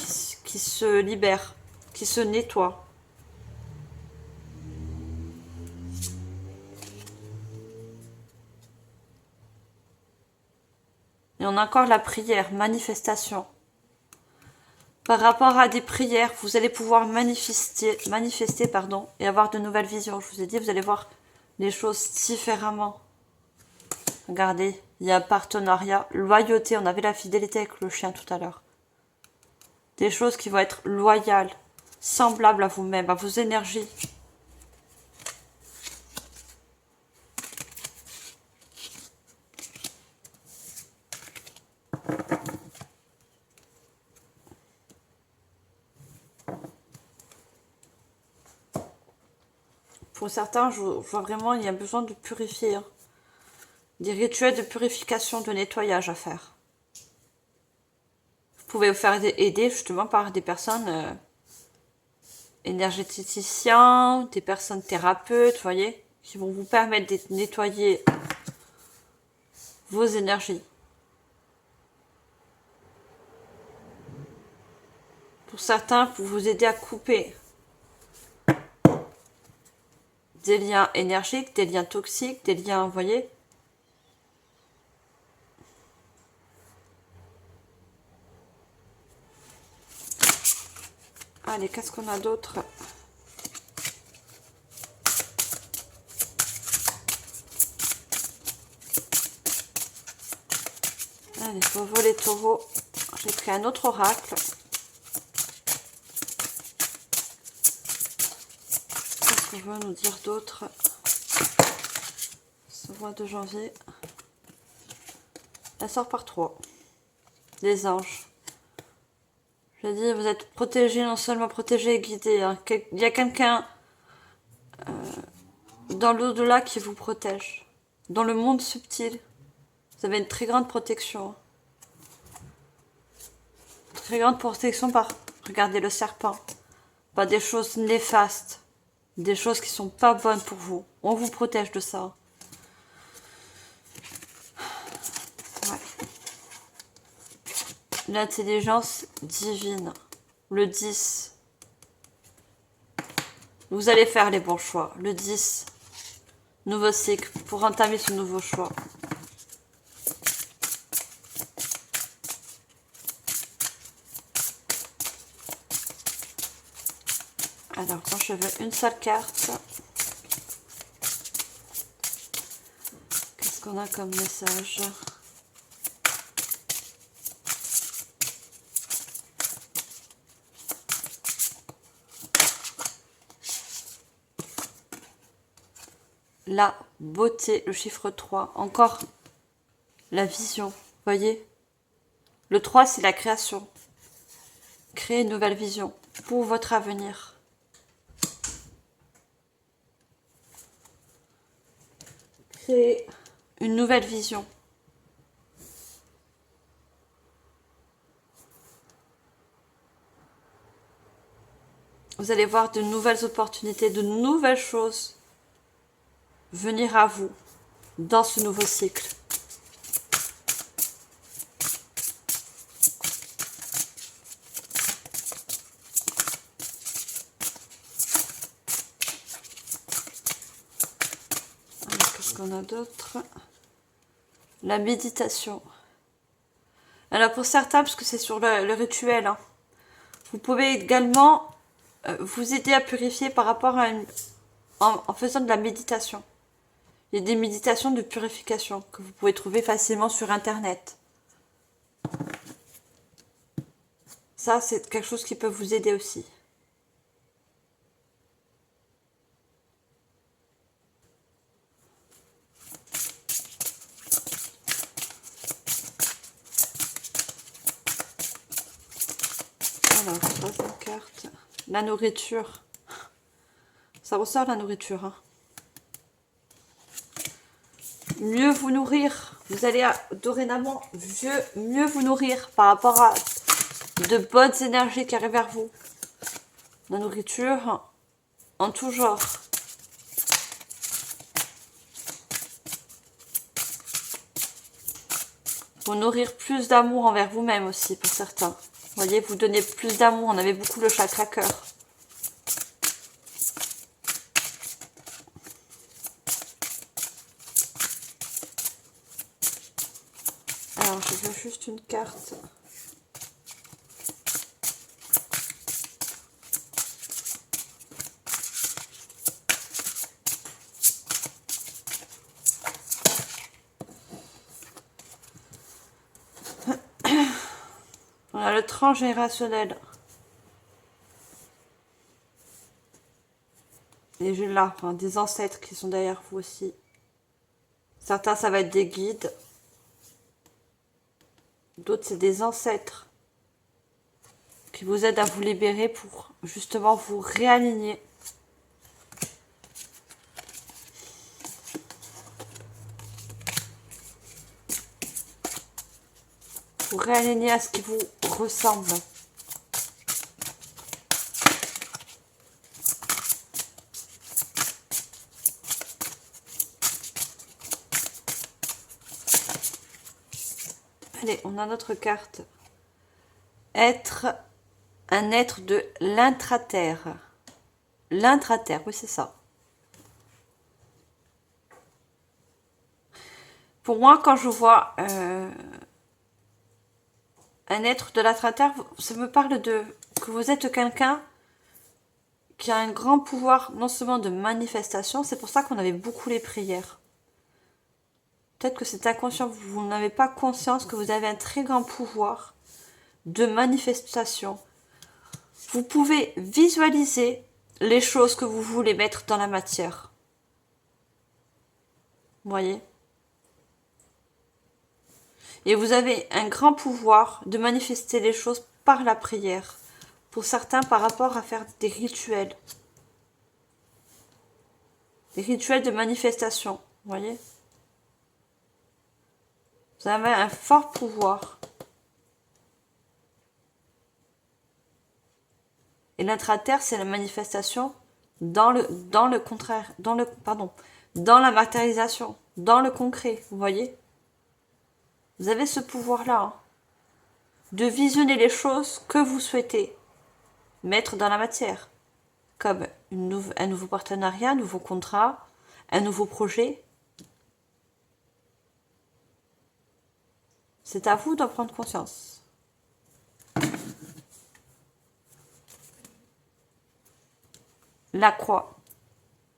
qui se libère, qui se nettoie. Et on a encore la prière, manifestation. Par rapport à des prières, vous allez pouvoir manifester et avoir de nouvelles visions. Je vous ai dit, vous allez voir les choses différemment. Regardez, il y a partenariat, loyauté. On avait la fidélité avec le chien tout à l'heure. Des choses qui vont être loyales, semblables à vous-même, à vos énergies. Pour certains, je vois vraiment, il y a besoin de purifier. Hein. des rituels de purification, de nettoyage à faire. Vous pouvez vous faire aider justement par des personnes énergéticiens, des personnes thérapeutes, vous voyez, qui vont vous permettre de nettoyer vos énergies. Pour certains, pour vous aider à couper des liens énergiques, des liens toxiques, des liens, vous voyez. Allez, qu'est-ce qu'on a d'autre? Allez, pour vous les taureaux, j'ai pris un autre oracle. Qu'est-ce qu'on veut nous dire d'autre ce mois de janvier? Elle sort par 3. Les anges. Je dis, vous êtes protégés, non seulement protégés et guidés. Hein. Il y a quelqu'un dans l'au-delà qui vous protège. Dans le monde subtil. Vous avez une très grande protection. Très grande protection par, regardez le serpent. Pas des choses néfastes. Des choses qui sont pas bonnes pour vous. On vous protège de ça. Ouais. L'intelligence divine. Le 10. Vous allez faire les bons choix. Le 10. Nouveau cycle pour entamer ce nouveau choix. Alors, quand je veux une seule carte, qu'est-ce qu'on a comme message? La beauté, le chiffre 3. Encore la vision, voyez? Le 3, c'est la création. Créer une nouvelle vision pour votre avenir. Créer une nouvelle vision. Vous allez voir de nouvelles opportunités, de nouvelles choses venir à vous dans ce nouveau cycle. Qu'est-ce qu'on a d'autre? La méditation. Alors pour certains, parce que c'est sur le rituel, hein, vous pouvez également vous aider à purifier par rapport à en faisant de la méditation. Il y a des méditations de purification que vous pouvez trouver facilement sur Internet. Ça, c'est quelque chose qui peut vous aider aussi. Alors, troisième carte. La nourriture. Ça ressort la nourriture, hein. Mieux vous nourrir. Vous allez dorénavant mieux vous nourrir par rapport à de bonnes énergies qui arrivent vers vous. La nourriture en tout genre. Vous nourrir plus d'amour envers vous-même aussi pour certains. Vous voyez, vous donnez plus d'amour. On avait beaucoup le chakra cœur. Alors, je veux juste une carte. On a le transgénérationnel. Et j'ai là, hein, des ancêtres qui sont derrière vous aussi. Certains, ça va être des guides. D'autres, c'est des ancêtres qui vous aident à vous libérer pour justement vous réaligner. Vous réalignez à ce qui vous ressemble. Allez, on a notre carte. Être un être de l'intraterre. L'intraterre, oui, c'est ça. Pour moi, quand je vois un être de l'intraterre, ça me parle de que vous êtes quelqu'un qui a un grand pouvoir, non seulement de manifestation, c'est pour ça qu'on avait beaucoup les prières. Peut-être que c'est inconscient, vous n'avez pas conscience que vous avez un très grand pouvoir de manifestation. Vous pouvez visualiser les choses que vous voulez mettre dans la matière. Vous voyez? Et vous avez un grand pouvoir de manifester les choses par la prière. Pour certains, par rapport à faire des rituels. Des rituels de manifestation. Vous voyez? Vous avez un fort pouvoir. Et l'intraterre, c'est la manifestation dans le contraire, dans la matérialisation, dans le concret, vous voyez? Vous avez ce pouvoir-là, hein, de visionner les choses que vous souhaitez mettre dans la matière, comme un nouveau partenariat, un nouveau contrat, un nouveau projet. C'est à vous d'en prendre conscience. La croix.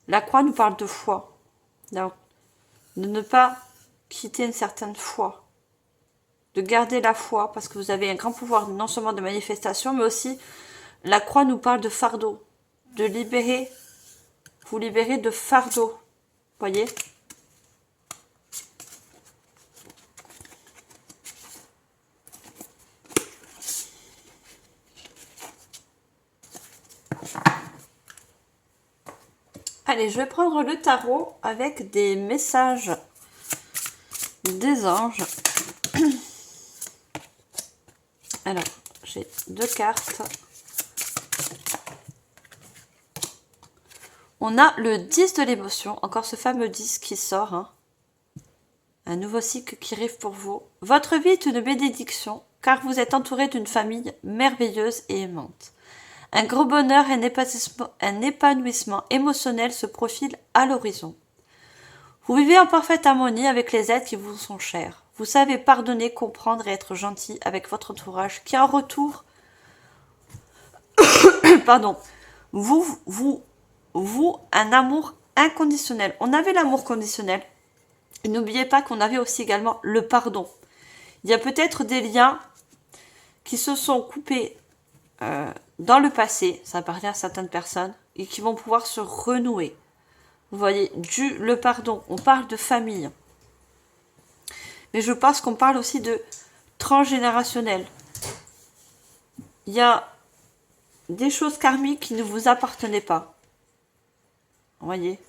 La croix nous parle de foi. Donc, de ne pas quitter une certaine foi. De garder la foi, parce que vous avez un grand pouvoir non seulement de manifestation, mais aussi la croix nous parle de fardeau. De libérer, vous libérer de fardeau. Voyez ? Allez, je vais prendre le tarot avec des messages des anges. Alors, j'ai 2 cartes. On a le 10 de l'émotion, encore ce fameux 10 qui sort. Hein. Un nouveau cycle qui arrive pour vous. Votre vie est une bénédiction, car vous êtes entouré d'une famille merveilleuse et aimante. Un gros bonheur et un épanouissement émotionnel se profilent à l'horizon. Vous vivez en parfaite harmonie avec les êtres qui vous sont chers. Vous savez pardonner, comprendre et être gentil avec votre entourage qui en retour vous un amour inconditionnel. On avait l'amour conditionnel. Et n'oubliez pas qu'on avait aussi également le pardon. Il y a peut-être des liens qui se sont coupés dans le passé, ça appartient à certaines personnes, et qui vont pouvoir se renouer. Vous voyez, le pardon, on parle de famille. Mais je pense qu'on parle aussi de transgénérationnel. Il y a des choses karmiques qui ne vous appartenaient pas. Vous voyez ?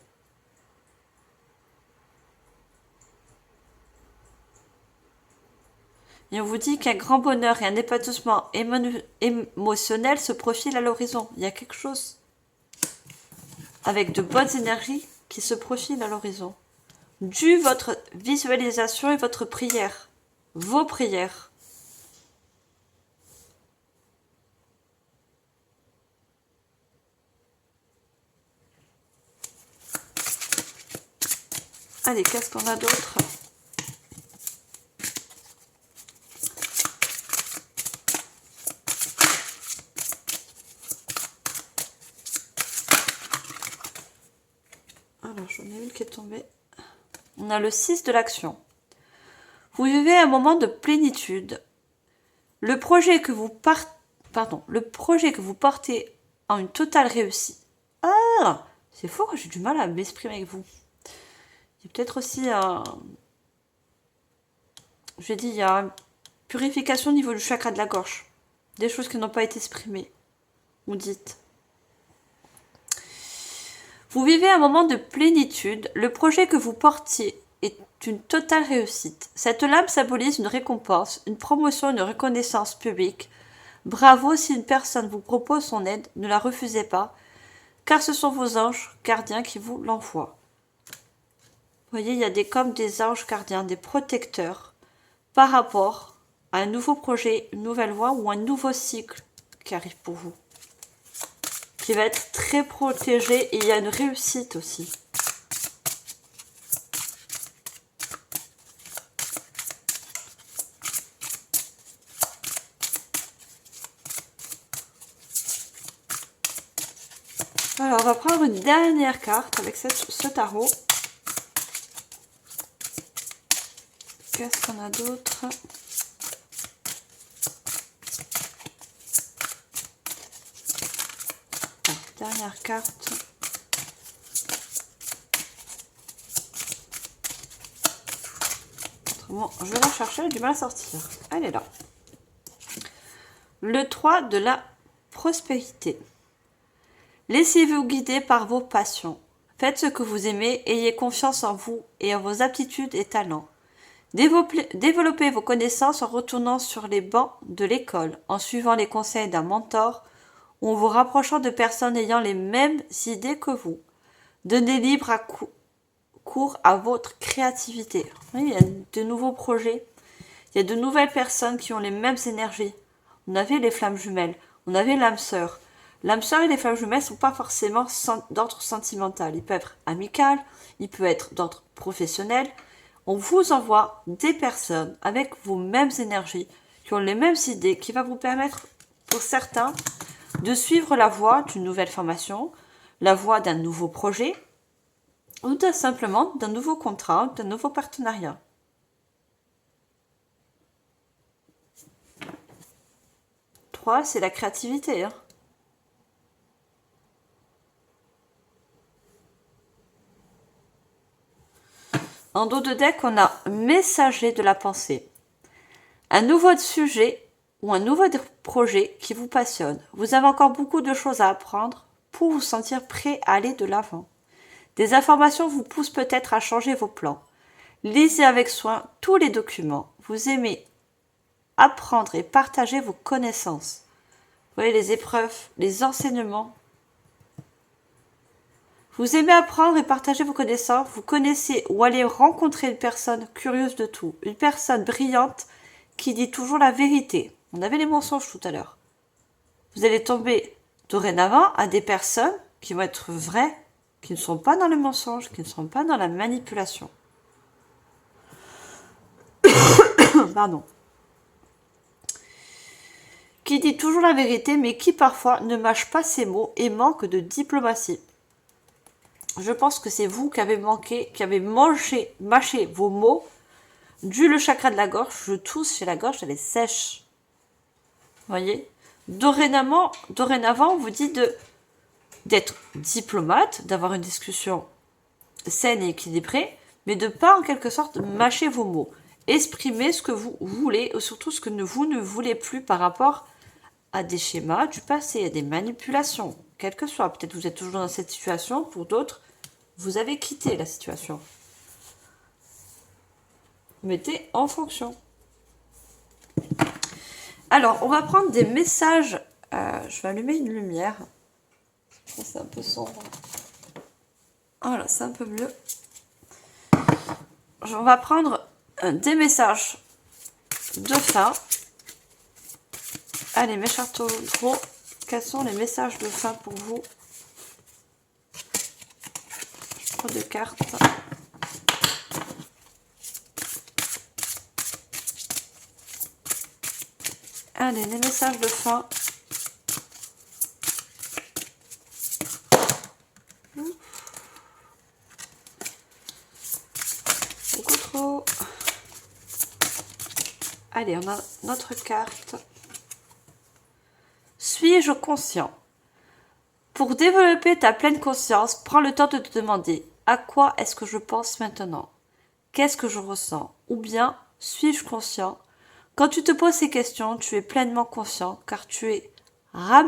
Et on vous dit qu'un grand bonheur et un épanouissement émotionnel se profilent à l'horizon. Il y a quelque chose avec de bonnes énergies qui se profilent à l'horizon. Dû votre visualisation et votre prière. Vos prières. Allez, qu'est-ce qu'on a d'autre ? Alors, j'en ai une qui est tombée. On a le 6 de l'action. Vous vivez un moment de plénitude. Le projet que vous portez en une totale réussite. Ah, c'est fort, j'ai du mal à m'exprimer avec vous. Il y a peut-être aussi j'ai dit, il y a une purification au niveau du chakra de la gorge. Des choses qui n'ont pas été exprimées ou dites. Vous vivez un moment de plénitude. Le projet que vous portiez d'une totale réussite. Cette lame symbolise une récompense, une promotion, une reconnaissance publique. Bravo si une personne vous propose son aide, ne la refusez pas, car ce sont vos anges gardiens qui vous l'envoient. Vous voyez, il y a comme des anges gardiens, des protecteurs, par rapport à un nouveau projet, une nouvelle voie ou un nouveau cycle qui arrive pour vous, qui va être très protégé, et il y a une réussite aussi. Alors, on va prendre une dernière carte avec ce tarot. Qu'est-ce qu'on a d'autre? Dernière carte. Autrement, je vais la chercher, j'ai du mal à sortir. Elle est là. Le 3 de la prospérité. Laissez-vous guider par vos passions. Faites ce que vous aimez, ayez confiance en vous et en vos aptitudes et talents. Développez vos connaissances en retournant sur les bancs de l'école, en suivant les conseils d'un mentor ou en vous rapprochant de personnes ayant les mêmes idées que vous. Donnez libre cours à votre créativité. Oui, il y a de nouveaux projets, il y a de nouvelles personnes qui ont les mêmes énergies. On avait les flammes jumelles, on avait l'âme sœur. L'âme sœur et les flammes jumelles ne sont pas forcément d'ordre sentimental. Ils peuvent être amicales, ils peuvent être d'ordre professionnel. On vous envoie des personnes avec vos mêmes énergies, qui ont les mêmes idées, qui va vous permettre, pour certains, de suivre la voie d'une nouvelle formation, la voie d'un nouveau projet, ou simplement d'un nouveau contrat, d'un nouveau partenariat. Trois, c'est la créativité. En dos de deck, on a messager de la pensée. Un nouveau sujet ou un nouveau projet qui vous passionne. Vous avez encore beaucoup de choses à apprendre pour vous sentir prêt à aller de l'avant. Des informations vous poussent peut-être à changer vos plans. Lisez avec soin tous les documents. Vous aimez apprendre et partager vos connaissances. Vous voyez les épreuves, les enseignements. Vous aimez apprendre et partager vos connaissances. Vous connaissez ou allez rencontrer une personne curieuse de tout. Une personne brillante qui dit toujours la vérité. On avait les mensonges tout à l'heure. Vous allez tomber dorénavant à des personnes qui vont être vraies, qui ne sont pas dans le mensonge, qui ne sont pas dans la manipulation. Pardon. Qui dit toujours la vérité, mais qui parfois ne mâche pas ses mots et manque de diplomatie. Je pense que c'est vous qui avez mâché vos mots, dû le chakra de la gorge, je tousse chez la gorge, elle est sèche. Vous voyez ? Dorénavant, on vous dit d'être diplomate, d'avoir une discussion saine et équilibrée, mais de pas en quelque sorte mâcher vos mots. Exprimez ce que vous voulez, ou surtout ce que vous ne voulez plus par rapport à des schémas du passé, à des manipulations, quel que soit. Peut-être vous êtes toujours dans cette situation, pour d'autres, vous avez quitté la situation. Mettez en fonction. Alors, on va prendre des messages. Je vais allumer une lumière. C'est un peu sombre. Voilà, c'est un peu mieux. On va prendre des messages de fin. Allez, mes chers taureaux, quels sont les messages de fin pour vous? Je prends 2 cartes. Allez, les messages de fin. Beaucoup trop. Allez, on a notre carte. Suis-je conscient? Pour développer ta pleine conscience, prends le temps de te demander à quoi est-ce que je pense maintenant? Qu'est-ce que je ressens? Ou bien, suis-je conscient? Quand tu te poses ces questions, tu es pleinement conscient car tu as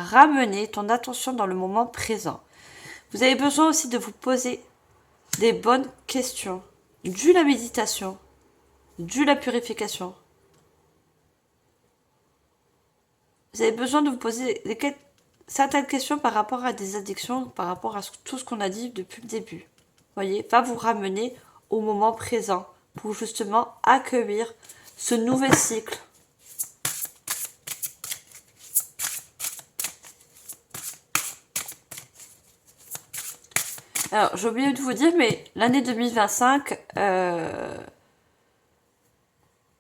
ramené ton attention dans le moment présent. Vous avez besoin aussi de vous poser des bonnes questions. Du la méditation. Du la purification. Vous avez besoin de vous poser certaines questions par rapport à des addictions, par rapport à tout ce qu'on a dit depuis le début. Voyez, va vous ramener au moment présent pour justement accueillir ce nouvel cycle. Alors, j'ai oublié de vous dire, mais l'année 2025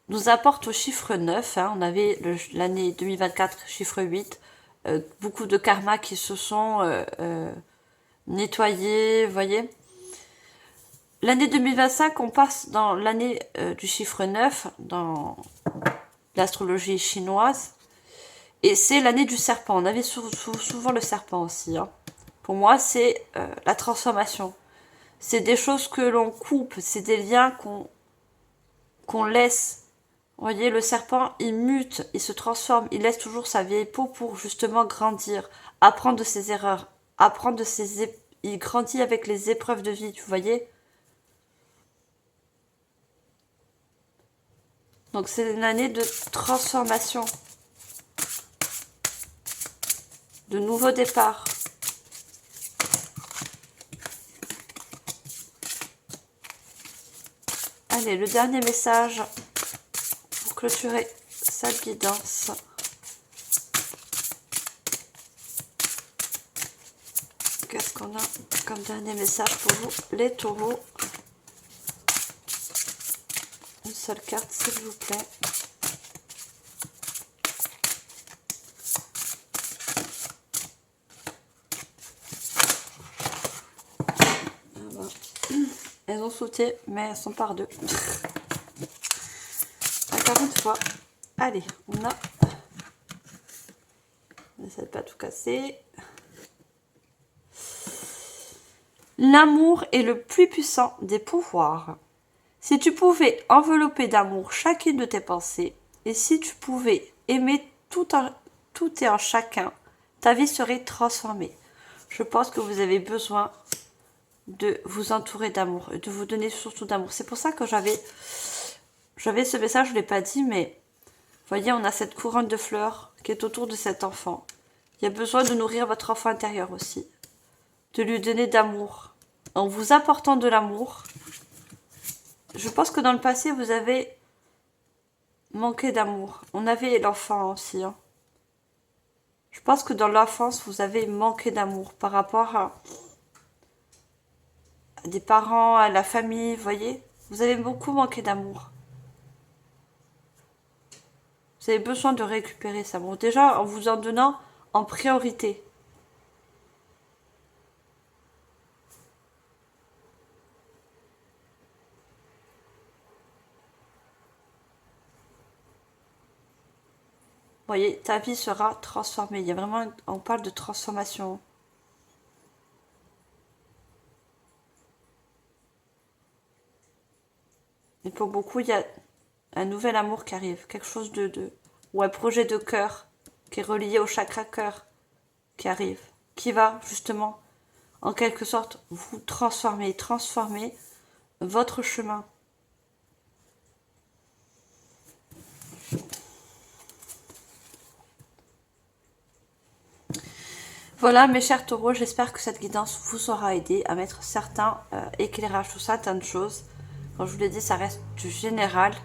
nous apporte au chiffre 9. Hein. On avait l'année 2024, chiffre 8. Beaucoup de karma qui se sont nettoyés, vous voyez. L'année 2025, on passe dans l'année du chiffre 9, dans l'astrologie chinoise. Et c'est l'année du serpent. On avait souvent le serpent aussi. Hein. Pour moi, c'est la transformation. C'est des choses que l'on coupe, c'est des liens qu'on laisse. Vous voyez, le serpent, il mute, il se transforme, il laisse toujours sa vieille peau pour justement grandir, apprendre de ses erreurs, apprendre de ses... Il grandit avec les épreuves de vie, vous voyez. Donc c'est une année de transformation, de nouveau départ. Allez, le dernier message pour clôturer cette guidance. Qu'est-ce qu'on a comme dernier message pour vous, les taureaux? Une seule carte, s'il vous plaît. Elles ont sauté, mais elles sont par deux. Encore une fois. Allez, on a... On essaie de pas tout casser. L'amour est le plus puissant des pouvoirs. Si tu pouvais envelopper d'amour chacune de tes pensées, et si tu pouvais aimer tout et en chacun, ta vie serait transformée. Je pense que vous avez besoin de vous entourer d'amour, de vous donner surtout d'amour. C'est pour ça que j'avais ce message, je ne l'ai pas dit, mais vous voyez, on a cette couronne de fleurs qui est autour de cet enfant. Il y a besoin de nourrir votre enfant intérieur aussi, de lui donner d'amour. En vous apportant de l'amour, je pense que dans le passé, vous avez manqué d'amour. On avait l'enfant aussi. Hein. Je pense que dans l'enfance, vous avez manqué d'amour par rapport à des parents, à la famille, vous voyez. Vous avez beaucoup manqué d'amour. Vous avez besoin de récupérer cet amour. Déjà, en vous en donnant en priorité. Vous voyez, ta vie sera transformée. Il y a vraiment, on parle de transformation. Et pour beaucoup, il y a un nouvel amour qui arrive. Quelque chose ou un projet de cœur qui est relié au chakra cœur qui arrive. Qui va justement, en quelque sorte, vous transformer votre chemin. Voilà mes chers taureaux, j'espère que cette guidance vous aura aidé à mettre certains éclairages sur certaines choses. Comme je vous l'ai dit, ça reste du général.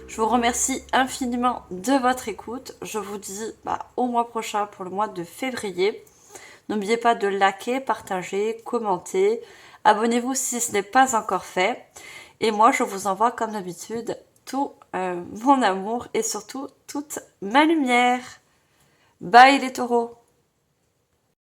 Je vous remercie infiniment de votre écoute. Je vous dis au mois prochain pour le mois de février. N'oubliez pas de liker, partager, commenter. Abonnez-vous si ce n'est pas encore fait. Et moi, je vous envoie comme d'habitude tout mon amour et surtout toute ma lumière. Bye les taureaux!